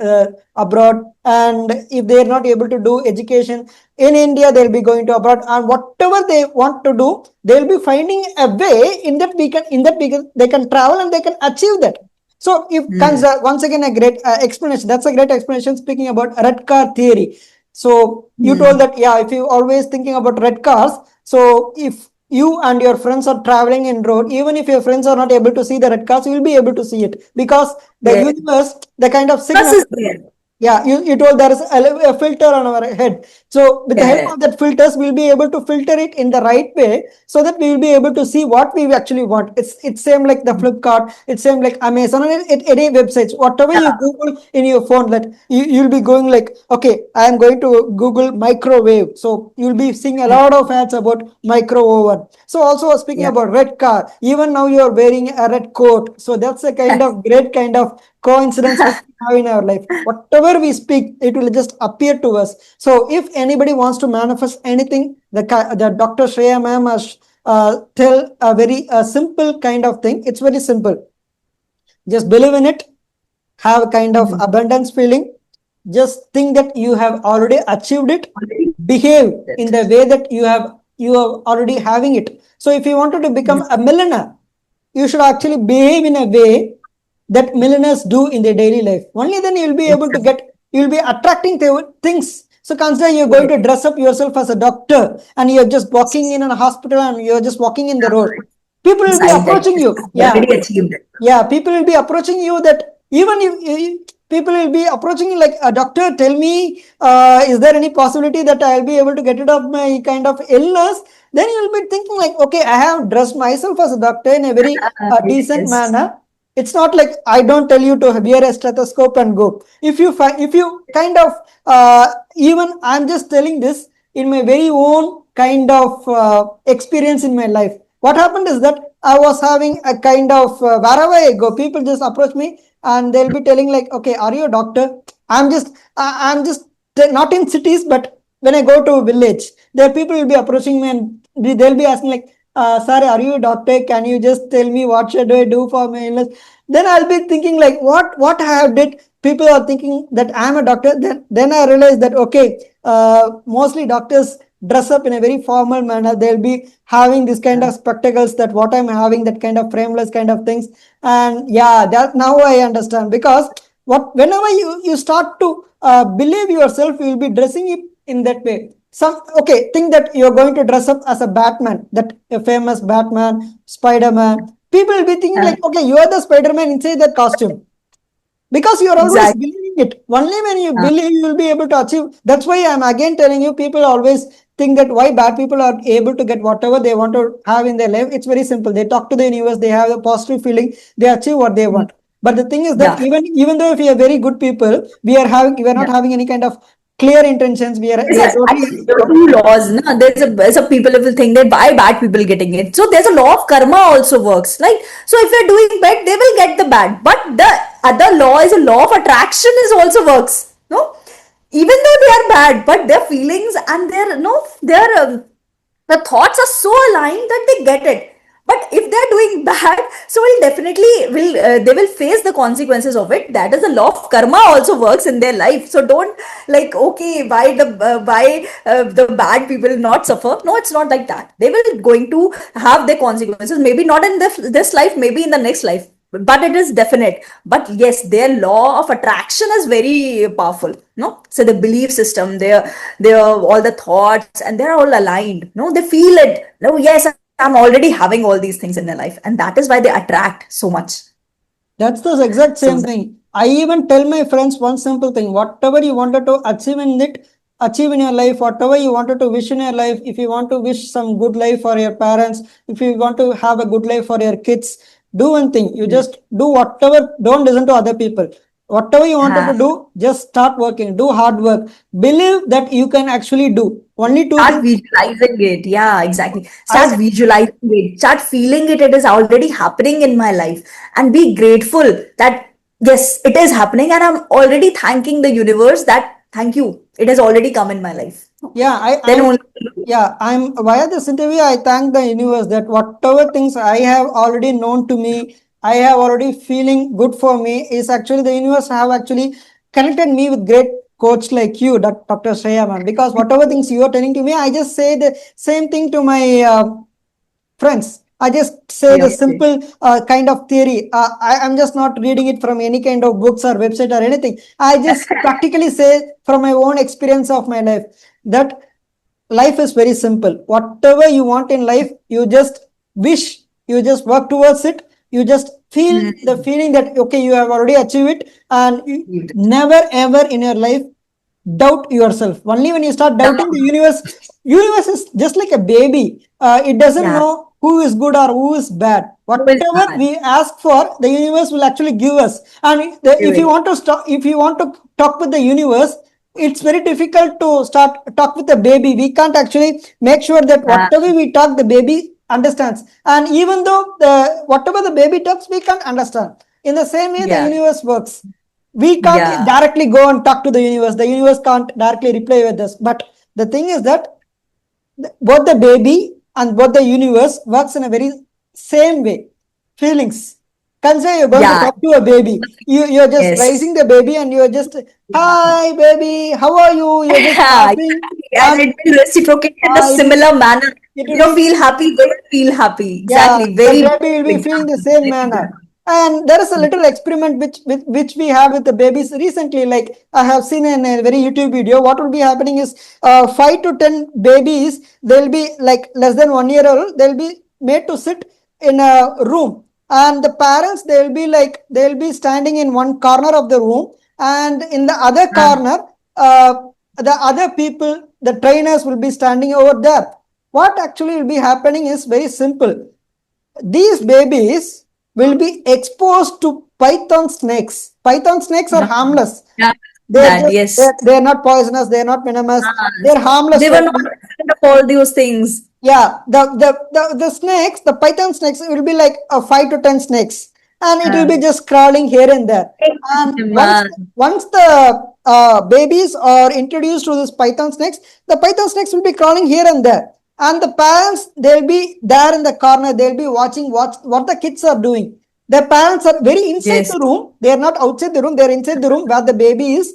abroad. And if they are not able to do education in India, they'll be going to abroad, and whatever they want to do, they'll be finding a way they can travel and they can achieve that. So if Hmm. consider once again a great explanation. That's a great explanation. Speaking about red car theory, So you told that, yeah, if you always thinking about red cars, so if you and your friends are traveling in road, even if your friends are not able to see the red cars, you will be able to see it, because the Yeah. universe, the kind of Plus signal. is there. Yeah, you told there is a filter on our head. So with the Yeah, help yeah. of that filters, we'll be able to filter it in the right way, so that we will be able to see what we actually want. It's same like the Flipkart, it's same like Amazon, and any websites, whatever you Yeah. Google in your phone, that you'll be going like, okay, I am going to Google microwave. So you'll be seeing a lot of ads about micro oven. So also speaking Yeah. about red car, even now you are wearing a red coat. So that's a kind of great kind of coincidence which we have in our life. Whatever we speak, it will just appear to us. So if anybody wants to manifest anything, the Dr. Shreya ma'am has tell a very simple kind of thing. It's very simple. Just believe in it, have a kind of abundance feeling, just think that you have already achieved it, Already behave in it. the way that you are already having it. So if you wanted to become a millionaire, you should actually behave in a way that millionaires do in their daily life. Only then you'll be able to Exactly. get, you'll be attracting things. So consider you're going Yes. to dress up yourself as a doctor, and you're just walking in a hospital, and you're just walking in the road. People will be Inside that approaching you. Yeah, already achieved it. yeah, people will be approaching you, that even if people will be approaching you like, a doctor, tell me, is there any possibility that I'll be able to get rid of my kind of illness? Then you'll be thinking like, okay, I have dressed myself as a doctor in a very decent Yes. manner. It's not like I don't tell you to wear a stethoscope and go. If you kind of even I'm just telling this in my very own kind of experience in my life. What happened is that I was having a kind of wherever I go, people just approach me, and they'll be telling like, okay, are you a doctor? I'm just not in cities, but when I go to a village, there people will be approaching me, and they'll be asking like, sir, are you a doctor? Can you just tell me what should I do for my illness? Then I'll be thinking like, what I have did. People are thinking that I'm a doctor. Then I realize that, okay, mostly doctors dress up in a very formal manner. They'll be having this kind of spectacles, that what I'm having, that kind of frameless kind of things. And yeah, that now I understand, because whenever you start to believe yourself, you will be dressing it in that way. Some, okay, think that you're going to dress up as a Batman, that a famous Batman, Spider-Man. People will be thinking like, okay, you are the Spider-Man inside that costume, because you are always Exactly. believing it. Only when you believe, you will be able to achieve. That's why I'm again telling you, people always think that why bad people are able to get whatever they want to have in their life. It's very simple. They talk to the universe, they have a positive feeling, they achieve what they want. But the thing is that Yeah. even though if we are very good people, we are not Yeah. having any kind of clear intentions. We are totally. Actually, there are two laws. No? There's a people will think that why bad people getting it. So there's a law of karma also works. Like, so if you're doing bad, they will get the bad. But the other law is a law of attraction is also works. No, even though they are bad, but their feelings and their no their the thoughts are so aligned that they get it. But if they're doing bad, so will definitely will they will face the consequences of it. That is the law of karma also works in their life. So don't like, okay, why the bad people not suffer. No, it's not like that. They will going to have their consequences, maybe not in this life, maybe in the next life, but it is definite. But yes, their law of attraction is very powerful. No, so the belief system, their all the thoughts, and they're all aligned. No, they feel it. No, yes, I'm already having all these things in their life, and that is why they attract so much. That's the exact So same thing. I even tell my friends one simple thing: whatever you wanted to achieve in it, achieve in your life, whatever you wanted to wish in your life, if you want to wish some good life for your parents, if you want to have a good life for your kids, do one thing. You just do whatever, don't listen to other people. Whatever you wanted to do, just start working, do hard work, believe that you can actually do. Only two start things. visualizing it. Yeah, exactly. I Start visualizing it. Start feeling it. It is already happening in my life. And be grateful that, yes, it is happening. And I'm already thanking the universe that, thank you. It has already come in my life. Yeah, Then I'm only. yeah, I'm via this interview, I thank the universe that whatever things I have already known to me, I have already feeling good for me, is actually the universe have actually connected me with great coach like you, Dr. Shreya ma'am. Because whatever things you are telling to me, I just say the same thing to my friends. I just say the Yeah. simple kind of theory. I'm just not reading it from any kind of books or website or anything. I just practically say from my own experience of my life that life is very simple. Whatever you want in life, you just wish, you just work towards it. You just feel the Hmm. feeling that okay, you have already achieved it, and you never ever in your life doubt yourself. Only when you start doubting the universe is just like a baby. It doesn't Yeah. know who is good or who is bad. Who is Whatever that? we ask for, the universe will actually give us. And Do if you it. want to stop, if you want to talk with the universe, it's very difficult to start talk with the baby. We can't actually make sure that Yeah. whatever we talk, the baby understands. And even though the whatever the baby talks, we can't understand. In the same way, the Yeah. universe works. We can't Yeah. directly go and talk to the universe. The universe can't directly reply with us. But the thing is that both the baby and both the universe works in a very same way. Feelings. Consider you're going to Yeah. talk to a baby. You're just Yes. raising the baby and you're just, Yeah. hi baby, how are you? You're just laughing. Exactly. And And it will reciprocate in a it will, similar manner. it will You be, feel happy, they will feel happy. yeah, Exactly. the Very baby will beautiful be feeling the example. same Very manner. beautiful. And there is a little experiment which we have with the babies recently. Like I have seen in a very YouTube video. What will be happening is 5 to 10 babies. They'll be like less than 1 year old. They'll be made to sit in a room, and the parents they'll be standing in one corner of the room, and in the other Ah, corner, the other people, the trainers will be standing over there. What actually will be happening is very simple. These babies will be exposed to python snakes. Python snakes are yeah. harmless. Yeah. They're That, just yes. they're not poisonous. They're not venomous. Ah, They're harmless they to were a not human. afraid of all those things. Yeah, the snakes, the python snakes will be like 5 to 10 snakes, and it will Yeah. be just crawling here and there. And Man. once the babies are introduced to this python snakes, the python snakes will be crawling here and there, and the parents they'll be there in the corner. They'll be watching what the kids are doing. The parents are very inside Yes. the room. They are not outside the room. They are inside the room where the baby is.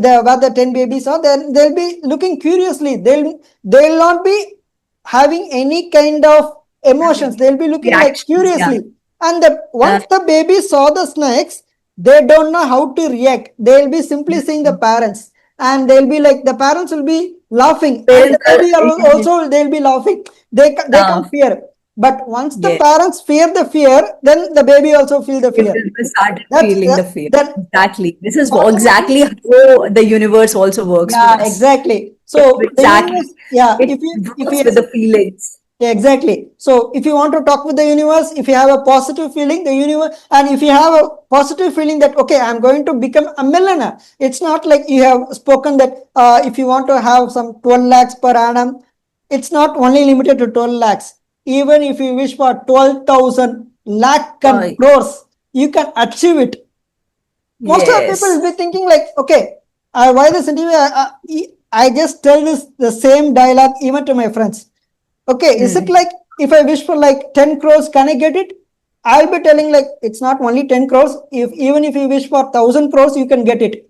Where the 10 babies are, then they'll be looking curiously. They'll not be having any kind of emotions. They'll be looking like Reactions. Yeah. curiously. And Uh, once the baby saw the snakes, they don't know how to react. They'll be simply seeing the parents, and they'll be like the parents will be laughing, and the parents are, baby also they'll be laughing. They can't uh, fear. But once the yes. parents fear the fear, then the baby also feel the fear. People started That's feeling the fear. then Exactly. This is automatically. exactly how the universe also works with Yeah, us. exactly. Yes, So the exactly. universe, yeah, It if works you with the feelings. yeah, exactly. So if you want to talk with the universe, if you have a positive feeling, the universe, and if you have a positive feeling that okay, I'm going to become a millionaire. It's not like you have spoken that if you want to have some 12 lakhs per annum, it's not only limited to 12 lakhs. Even if you wish for 12,000 lakh and Uh, crores, you can achieve it. Most of the people will yes. be thinking like, okay, why this interview? I just tell this the same dialogue even to my friends. Okay, is it Hmm. like if I wish for like 10 crores, can I get it? I'll be telling like it's not only 10 crores. If even if you wish for 1,000 crores, you can get it.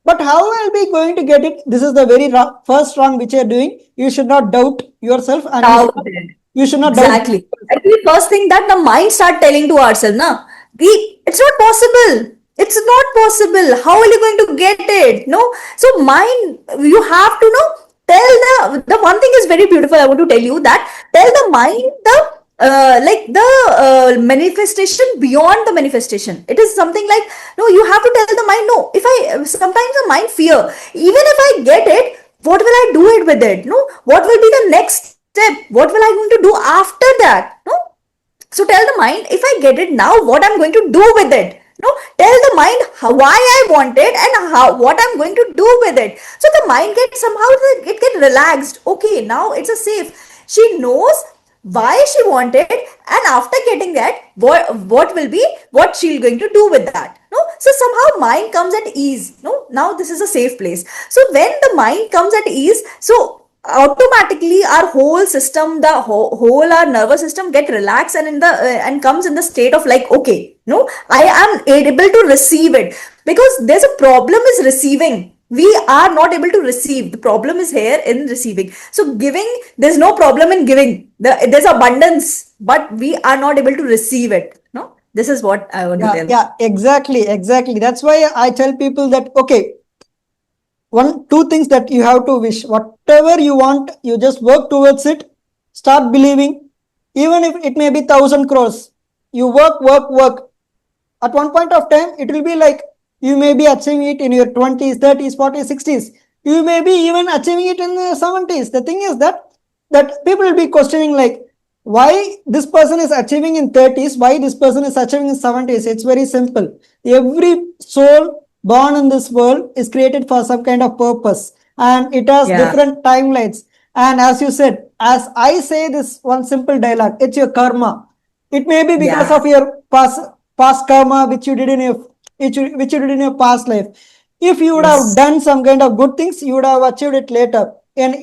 But how I'll be going to get it? This is the very first wrong which you're doing. You should not doubt yourself, and Doubted. you should not doubt. Exactly. Actually, first thing that the mind start telling to ourselves, na, it's not possible. It's not possible. How are you going to get it? No. So mind, you have to know. Tell the one thing is very beautiful. I want to tell you that tell the mind the like the manifestation beyond the manifestation. It is something like no. You have to tell the mind no. If I sometimes the mind fear even if I get it, what will I do it with it? No. What will be the next step? What will I going to do after that? No. So tell the mind if I get it now, what I'm going to do with it. No, tell the mind why I want it and how what I'm going to do with it. So the mind gets somehow it get relaxed. Okay, now it's a safe. She knows why she wanted and after getting that what will be what she's going to do with that. No, so somehow mind comes at ease. No, now this is a safe place. So when the mind comes at ease, so automatically our whole system the whole our nervous system get relaxed and in the and comes in the state of like okay no I am able to receive it because there's a problem is receiving We are not able to receive. The problem is here in receiving. So giving, there's no problem in giving. There's abundance, but we are not able to receive it. No, this is what I want to Yeah, tell. yeah, exactly. That's why I tell people that, okay, two things that you have to wish. Whatever you want, you just work towards it. Start believing, even if it may be 1,000 crores. You work. At one point of time, it will be like you may be achieving it in your 20s, 30s, 40s, 60s. You may be even achieving it in the 70s. The thing is that people will be questioning like why this person is achieving in 30s, why this person is achieving in 70s. It's very simple. Every soul born in this world is created for some kind of purpose, and it has Yeah. different timelines. And as you said, as I say this one simple dialogue, it's your karma. It may be because Yeah. of your past karma which you did in your which you did in your past life. If you would have Yes. done some kind of good things, you would have achieved it later. And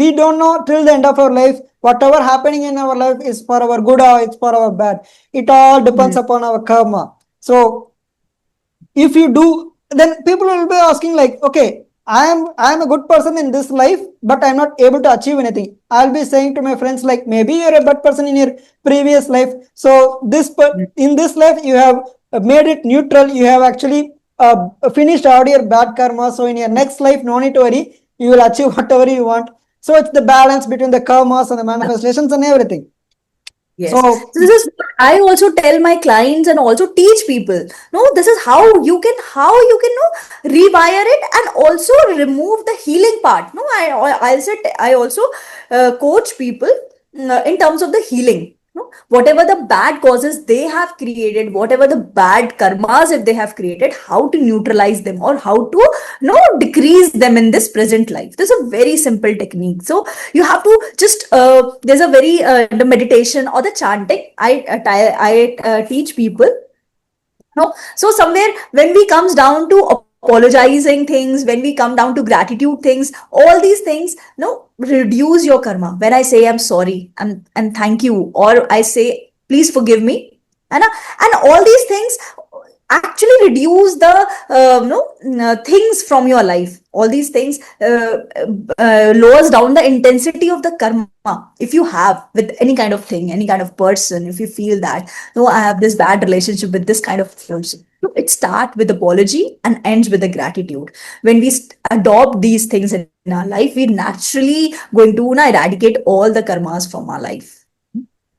we don't know till the end of our life. Whatever happening in our life is for our good or it's for our bad. It all depends Mm. upon our karma. So if you do, then people will be asking like, okay, I am a good person in this life, but I'm not able to achieve anything. I'll be saying to my friends like, maybe you're a bad person in your previous life, so in this life you have made it neutral. You have actually finished all your bad karma, so in your next life, no need to worry, you will achieve whatever you want. So it's the balance between the karmas and the manifestations and everything. Yes. So So this is what I also tell my clients and also teach people. No, this is how you can no, rewire it and also remove the healing part. No, I said I also coach people in terms of the healing. No, whatever the bad causes they have created, whatever the bad karmas if they have created, how to neutralize them or how to no decrease them in this present life. This is a very simple technique. So you have to just there's a very the meditation or the chanting I teach people. No, so somewhere when we comes down to apologizing things, when we come down to gratitude things, all these things no reduce your karma. When I say I'm sorry and thank you, or I say please forgive me, and all these things actually reduce the no things from your life. All these things lowers down the intensity of the karma if you have with any kind of thing, any kind of person. If you feel that no, I have this bad relationship with this kind of person, so it starts with apology and ends with the gratitude. When we adopt these things in our life, we naturally going to eradicate all the karmas from our life.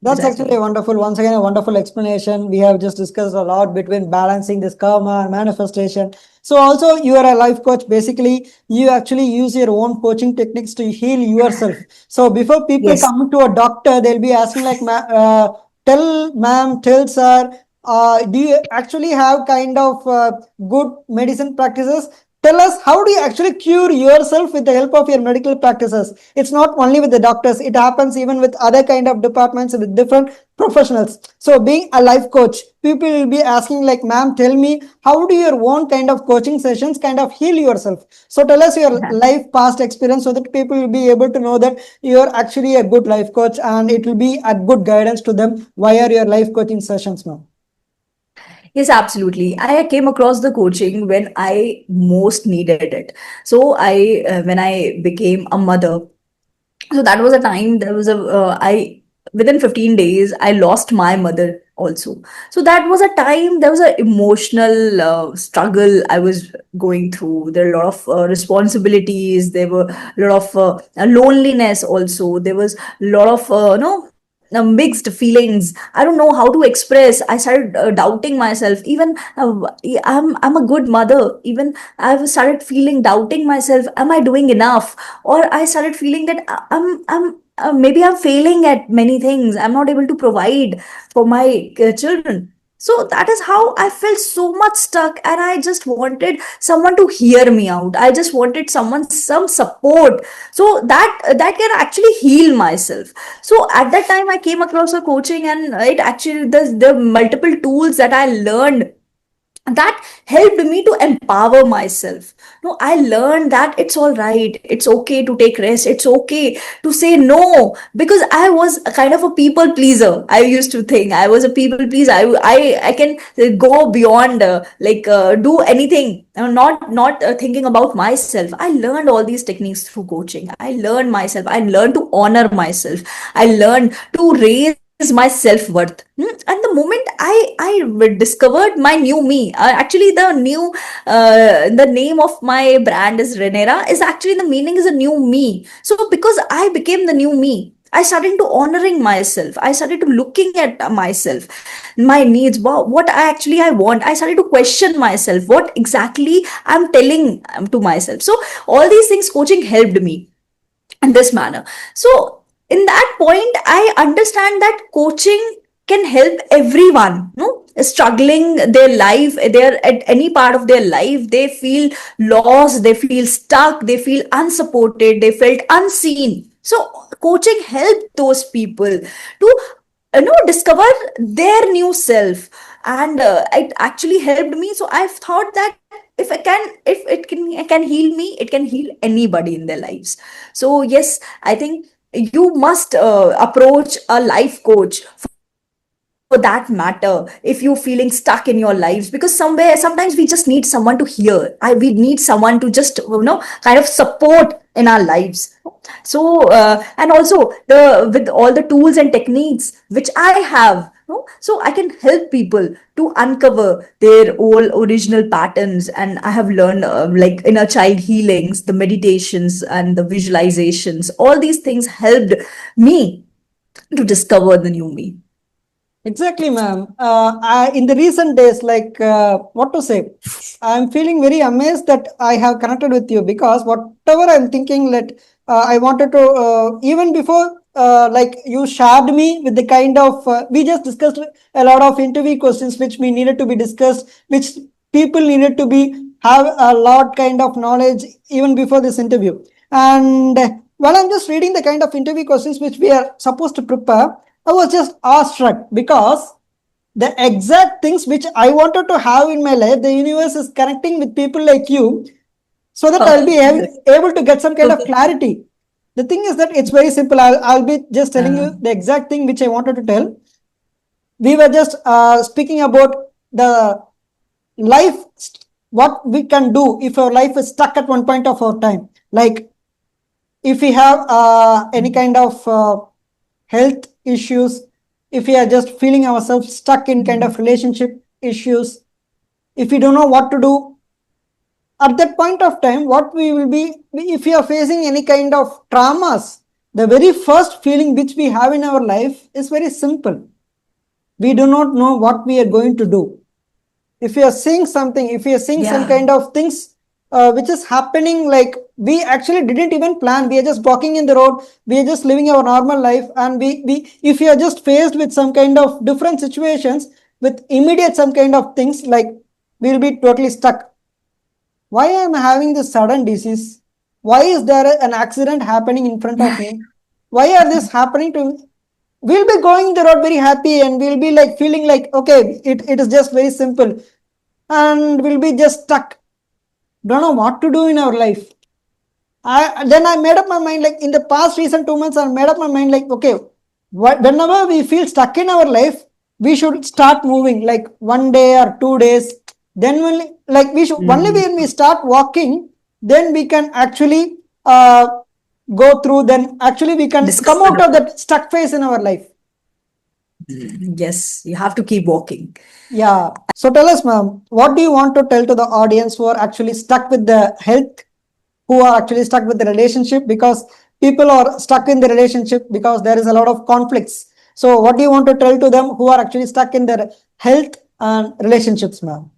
This that's I actually feel. a wonderful, once again, a wonderful explanation. We have just discussed a lot between balancing this karma and manifestation. So, also, you are a life coach. Basically, you actually use your own coaching techniques to heal yourself. So, before people Yes. come to a doctor, they'll be asking, like, tell ma'am, tell sir, do you actually have kind of good medicine practices? Tell us, how do you actually cure yourself with the help of your medical practices? It's not only with the doctors, it happens even with other kind of departments with different professionals. So being a life coach, people will be asking like, ma'am, tell me, how do your own kind of coaching sessions kind of heal yourself? So tell us your Yeah. life past experience so that people will be able to know that you're actually a good life coach, and it will be a good guidance to them via your life coaching sessions, ma'am. Yes, absolutely. I came across the coaching when I most needed it. So when I became a mother, so that was a time there was a I within 15 days I lost my mother also. So that was a time there was an emotional struggle I was going through. There are a lot of responsibilities. There were a lot of loneliness also. There was a lot of no mixed feelings. I don't know how to express. I started doubting myself. Even I'm a good mother. Even I've started feeling doubting myself. Am I doing enough? Or I started feeling that maybe I'm failing at many things. I'm not able to provide for my children. So that is how I felt so much stuck, and I just wanted someone to hear me out. I just wanted some support, so that can actually heal myself. So at that time, I came across a coaching, and it actually the multiple tools that I learned that helped me to empower myself. No, I learned that it's all right, it's okay to take rest, it's okay to say no, because I was a kind of a people pleaser. I used to think I was a people pleaser. I can go beyond, do anything, not thinking about myself. I learned all these techniques through coaching. I learned myself, I learned to honor myself, I learned to raise my self-worth. And the moment I discovered my new me, actually the name of my brand is Renera, is actually the meaning is a new me. So because I became the new me, I started to honoring myself, I started to looking at myself, my needs, what I want. I started to question myself, what exactly I'm telling to myself. So all these things coaching helped me in this manner. So in that point, I understand that coaching can help everyone, no, struggling their life. They're at any part of their life, they feel lost, they feel stuck, they feel unsupported, they felt unseen. So coaching helped those people to discover their new self. And it actually helped me. So I've thought that if it can heal me, it can heal anybody in their lives. So yes, I think you must approach a life coach for that matter if you're feeling stuck in your lives, because somewhere sometimes we just need someone to hear. We need someone to just kind of support in our lives. So and also the with all the tools and techniques which I have, so I can help people to uncover their all original patterns. And I have learned like inner child healings, the meditations and the visualizations, all these things helped me to discover the new me. Exactly, ma'am. In the recent days, what to say, I'm feeling very amazed that I have connected with you, because whatever I'm thinking, I wanted to, even before, you shared me with the kind of, we just discussed a lot of interview questions which we needed to be discussed, which people needed to be have a lot kind of knowledge even before this interview. And while I'm just reading the kind of interview questions which we are supposed to prepare, I was just awestruck, because the exact things which I wanted to have in my life, the universe is connecting with people like you, so that I'll Oh, be able to get some kind of clarity. The thing is that it's very simple. I'll be just telling uh, you the exact thing which I wanted to tell. We were just speaking about the life, what we can do if our life is stuck at one point of our time. Like if we have any kind of health issues, if we are just feeling ourselves stuck in kind of relationship issues, if we don't know what to do at that point of time, what we will be, if we are facing any kind of traumas, the very first feeling which we have in our life is very simple. We do not know what we are going to do. If we are seeing something, if we are seeing some yeah. kind of things which is happening, like we actually didn't even plan, we are just walking in the road, we are just living our normal life, and we if we are just faced with some kind of different situations with immediate some kind of things, like we'll be totally stuck. Why am I having this sudden disease? Why is there an accident happening in front of me? Why are this happening to me? We'll be going the road very happy, and we'll be like feeling like, okay, it is just very simple, and we'll be just stuck, don't know what to do in our life. I made up my mind, like in the past recent 2 months, I made up my mind, like, okay, whenever we feel stuck in our life, we should start moving, like 1 day or 2 days. Then only, like we should only Mm. when we start walking, then we can actually go through. Then actually we can come Discover out of the that stuck phase in our life. yes, you have to keep walking. Yeah. So tell us, ma'am, what do you want to tell to the audience who are actually stuck with the health, who are actually stuck with the relationship? Because people are stuck in the relationship because there is a lot of conflicts. So what do you want to tell to them who are actually stuck in their health and relationships, ma'am?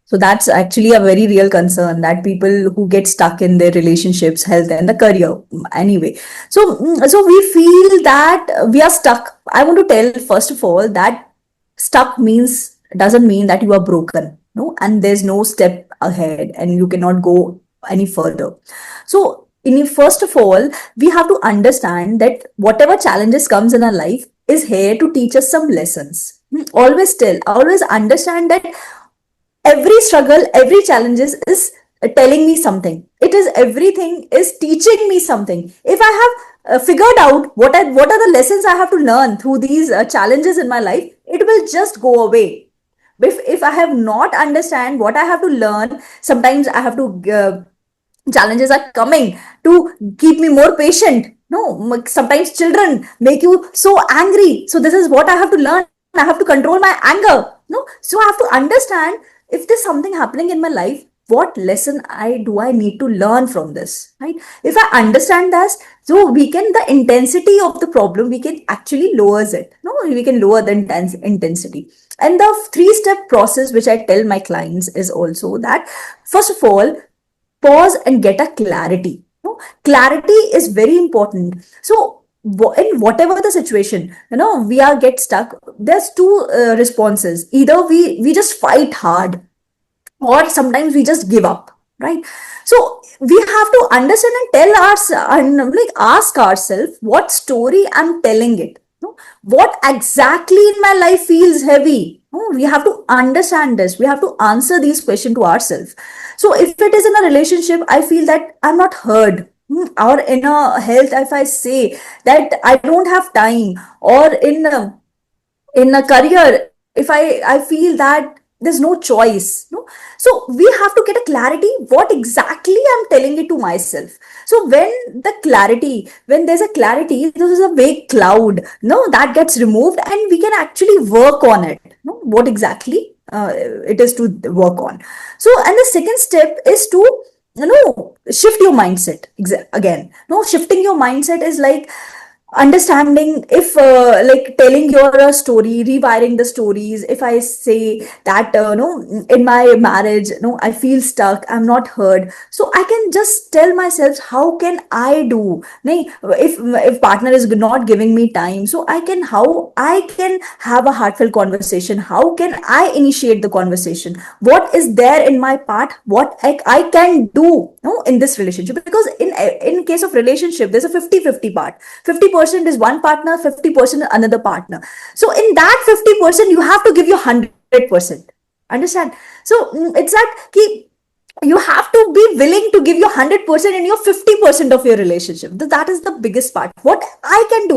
So that's actually a very real concern, that people who get stuck in their relationships, health, and the career. Anyway, so we feel that we are stuck. I want to tell first of all that stuck means doesn't mean that you are broken, no, and there's no step ahead, and you cannot go any further. So first of all, we have to understand that whatever challenges comes in our life is here to teach us some lessons. always understand that every struggle, every challenges is telling me something. It is everything is teaching me something. If I have figured out what are the lessons I have to learn through these challenges in my life, it will just go away. If I have not understand what I have to learn, sometimes I have to challenges are coming to keep me more patient. No, sometimes children make you so angry, so this is what I have to learn. I have to control my anger. No, so I have to understand, if there's something happening in my life, what lesson I need to learn from this, right? If I understand this, so we can, the intensity of the problem, we can actually lowers it. No, we can lower the intensity. And the 3-step process which I tell my clients is also that, first of all, pause and get a clarity. No, clarity is very important. So in whatever the situation, we are get stuck, there's two responses. Either we just fight hard, or sometimes we just give up, right? So we have to understand and tell us, and like ask ourselves, what story I'm telling it. No? What exactly in my life feels heavy? No, we have to understand this. We have to answer these questions to ourselves. So if it is in a relationship, I feel that I'm not heard. Or in a health, if I say that I don't have time, or in a career, if I feel that there's no choice. No, so we have to get a clarity what exactly I'm telling it to myself. So when there's a clarity, there is a vague cloud, no, that gets removed, and we can actually work on it. No, what exactly it is to work on. So, and the second step is to, shift your mindset. Again, no, shifting your mindset is like understanding, if like telling your story, rewiring the stories. If I say that, no, in my marriage, no, I feel stuck, I'm not heard, so I can just tell myself, how can I do. Nahi, if partner is not giving me time, so how I can have a heartfelt conversation, how can I initiate the conversation, what is there in my part, what I can do, no, in this relationship. Because in case of relationship, there's a 50-50 part. 50% is one partner, 50% another partner. So in that 50%, you have to give your 100%. Understand? So it's that key, you have to be willing to give your 100% in your 50% of your relationship. That is the biggest part. What I can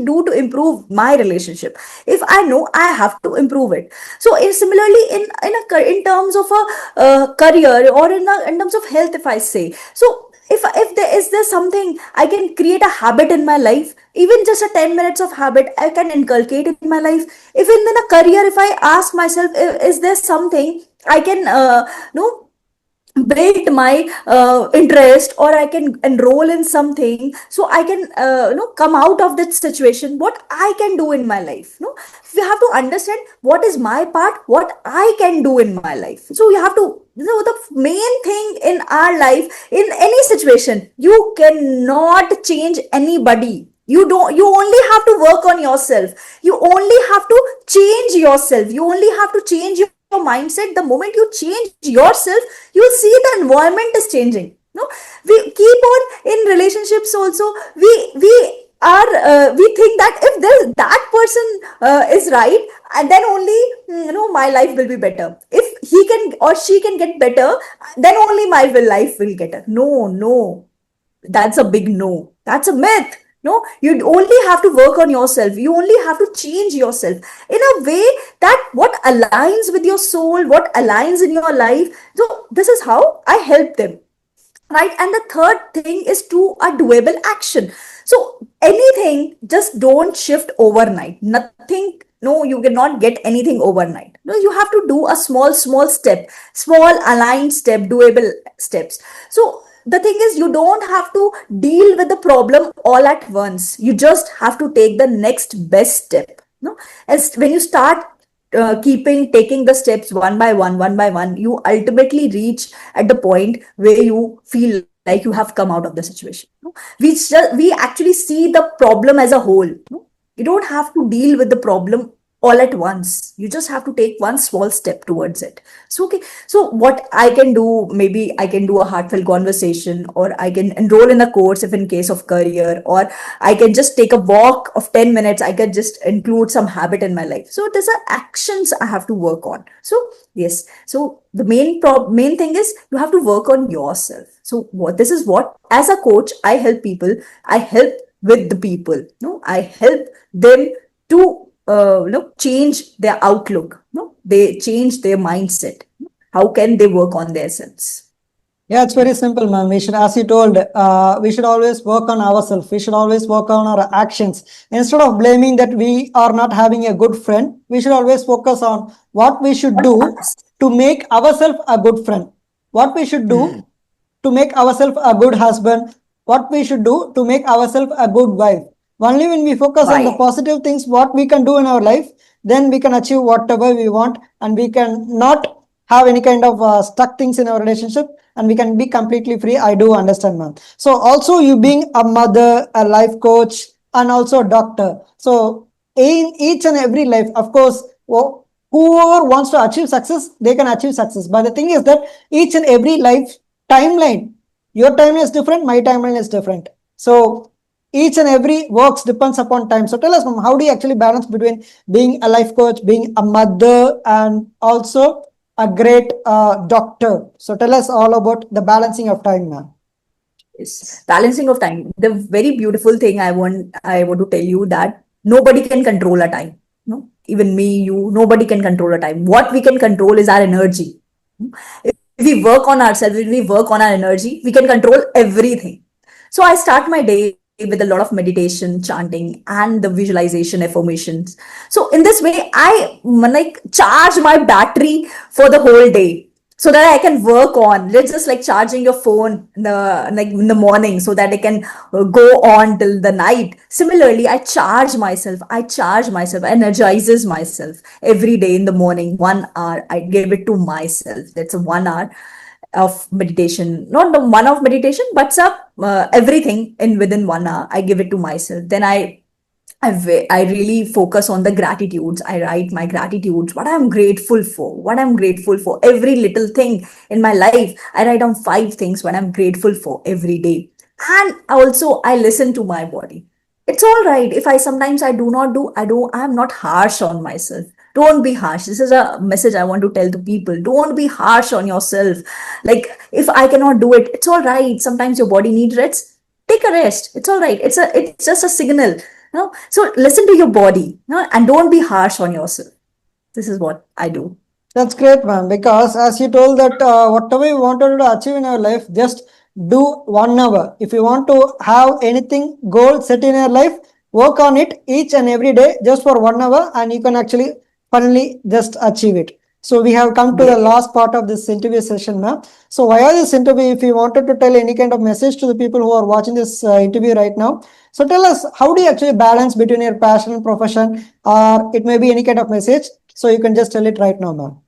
do to improve my relationship. If I know, I have to improve it. So similarly, in terms of a career, or in terms of health, if I say so, if there something I can create a habit in my life, even just a 10 minutes of habit I can inculcate in my life. If in a career, if I ask myself, is there something I can no build my interest, or I can enroll in something, so I can come out of that situation, what I can do in my life. No, you have to understand what is my part, what I can do in my life. So you have to, the main thing in our life, in any situation, you cannot change anybody. You only have to work on yourself. You only have to change yourself. You only have to change your mindset. The moment you change yourself, you'll see the environment is changing. No, we keep on in relationships also. We think that if that person is right, and then only my life will be better. If he can or she can get better, then only my life will get better. No, that's a big no. That's a myth. No, you only have to work on yourself. You only have to change yourself in a way that what aligns with your soul, what aligns in your life. So this is how I help them, right? And the third thing is to a doable action. So anything, just don't shift overnight. Nothing. No, you cannot get anything overnight. No, you have to do a small step, small aligned step, doable steps. So the thing is, you don't have to deal with the problem all at once. You just have to take the next best step. No, as when you start taking the steps one by one, you ultimately reach at the point where you feel like you have come out of the situation. No? We actually see the problem as a whole. No? You don't have to deal with the problem all at once. You just have to take one small step towards it. So, okay. So, what I can do, maybe I can do a heartfelt conversation, or I can enroll in a course if in case of career, or I can just take a walk of 10 minutes. I can just include some habit in my life. So, these are actions I have to work on. So, yes. So, the main thing is you have to work on yourself. So, this is what, as a coach, I help people, I help with the people. No, I help them to change their outlook. No, they change their mindset. How can they work on themselves? Yeah, it's very simple, ma'am. We should, as you told, we should always work on ourselves. We should always work on our actions. Instead of blaming that we are not having a good friend, we should always focus on what we should do to make ourselves a good friend. What we should do to make ourselves a good husband, what we should do to make ourselves a good wife. Only when we focus on the Why? positive things, what we can do in our life, then we can achieve whatever we want, and we can not have any kind of stuck things in our relationship, and we can be completely free. I do understand, ma'am. So also you being a mother, a life coach, and also a doctor. So in each and every life, of course, whoever wants to achieve success, they can achieve success. But the thing is that each and every life timeline, your timeline is different, my timeline is different. So each and every works depends upon time. So tell us, ma'am, how do you actually balance between being a life coach, being a mother, and also a great doctor? So tell us all about the balancing of time, ma'am. Yes, balancing of time. The very beautiful thing I want to tell you that nobody can control a time. No, even me, you, nobody can control a time. What we can control is our energy. If we work on ourselves, if we work on our energy, we can control everything. So I start my day with a lot of meditation, chanting, and the visualization affirmations. So in this way, I like charge my battery for the whole day so that I can work on. Let's just like charging your phone in the morning so that it can go on till the night. Similarly, I charge myself, energizes myself every day in the morning. 1 hour, I give it to myself. That's a 1 hour of meditation, not the 1 hour of meditation, but everything in within 1 hour. I give it to myself. Then I really focus on the gratitudes. I write my gratitudes, what I'm grateful for, what I'm grateful for, every little thing in my life. I write down 5 things what I'm grateful for every day. And also, I listen to my body. It's all right if I sometimes I do not do, I'm not harsh on myself. Don't be harsh. This is a message I want to tell to people. Don't be harsh on yourself. Like, if I cannot do it, it's all right. Sometimes your body needs rest. Take a rest. It's all right. It's just a signal. No, so listen to your body, no, and don't be harsh on yourself. This is what I do. That's great, ma'am. Because as you told that whatever you wanted to achieve in your life, just do 1 hour. If you want to have anything goal set in your life, work on it each and every day just for 1 hour, and you can actually finally just achieve it. So we have come to the last part of this interview session, ma'am. So via this interview, if you wanted to tell any kind of message to the people who are watching this interview right now, so tell us, how do you actually balance between your passion and profession, or it may be any kind of message. So you can just tell it right now, ma'am.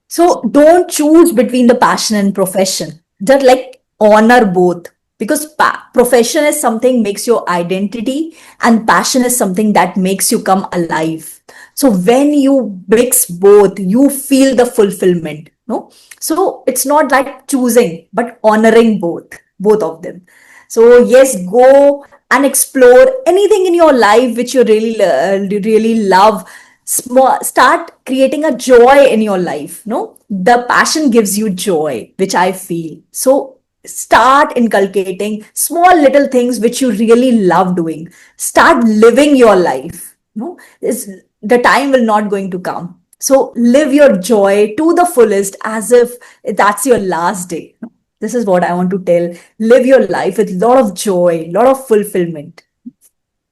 So don't choose between the passion and profession. Just like honor both, because profession is something makes your identity, and passion is something that makes you come alive. So when you mix both, you feel the fulfillment. No, so it's not like choosing, but honoring both of them. So yes, go and explore anything in your life which you really love. Start creating a joy in your life. No, the passion gives you joy, which I feel. So start inculcating small little things which you really love doing. Start living your life. No, the time will not going to come. So live your joy to the fullest as if that's your last day. This is what I want to tell. Live your life with a lot of joy, a lot of fulfillment.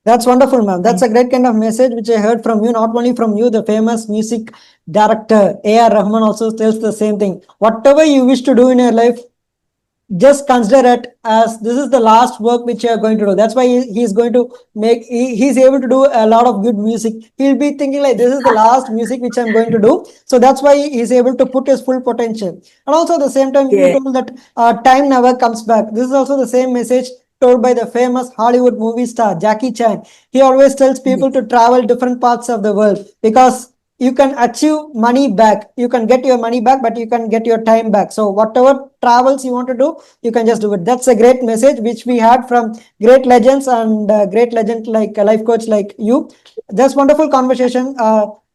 That's wonderful, ma'am. That's a great kind of message which I heard from you, not only from you, the famous music director A.R. Rahman also tells the same thing. Whatever you wish to do in your life, just consider it as this is the last work which you are going to do. That's why he's going to make, he's able to do a lot of good music. He'll be thinking like, this is the last music which I'm going to do. So that's why he's able to put his full potential. And also at the same time, you Yeah. told that time never comes back. This is also the same message told by the famous Hollywood movie star Jackie Chan. He always tells people to travel different parts of the world because you can achieve money back. You can get your money back, but you can get your time back. So whatever travels you want to do, you can just do it. That's a great message which we had from great legends and great legend like a life coach like you. Just wonderful conversation.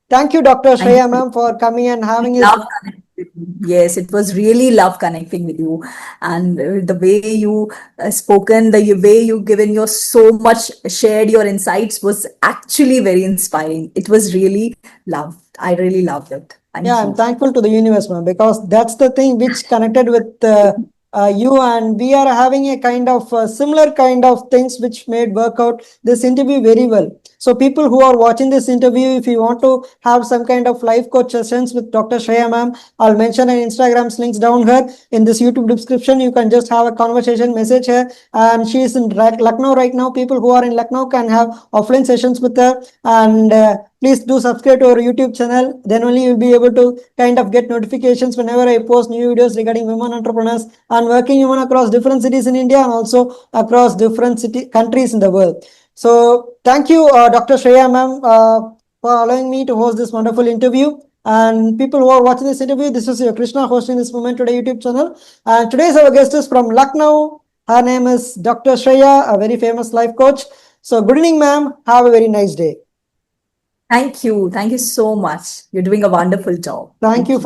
Thank you, Dr. Thank Shreya you. ma'am, for coming and having his. Love connecting with you. Yes, it was really love connecting with you, and the way you spoken, the way you given your so much shared your insights was actually very inspiring. It was really loved. I really loved it. Yeah, Thank I'm you. thankful to the universe, ma'am, because that's the thing which connected with you, and we are having a kind of similar kind of things which made work out this interview very well. So people who are watching this interview, if you want to have some kind of life coach sessions with Dr. Shreya ma'am, I'll mention an Instagram's links down here in this YouTube description. You can just have a conversation, message her, and she is in Lucknow right now. People who are in Lucknow can have offline sessions with her, and please do subscribe to our YouTube channel. Then only you'll be able to kind of get notifications whenever I post new videos regarding women entrepreneurs and working women across different cities in India and also across different countries in the world. So thank you, Dr. Shreya ma'am, for allowing me to host this wonderful interview. And people who are watching this interview, this is your Krishna hosting this Women Today YouTube channel. And today's our guest is from Lucknow. Her name is Dr. Shreya, a very famous life coach. So good evening, ma'am. Have a very nice day. Thank you. Thank you so much. You're doing a wonderful job. Thank you for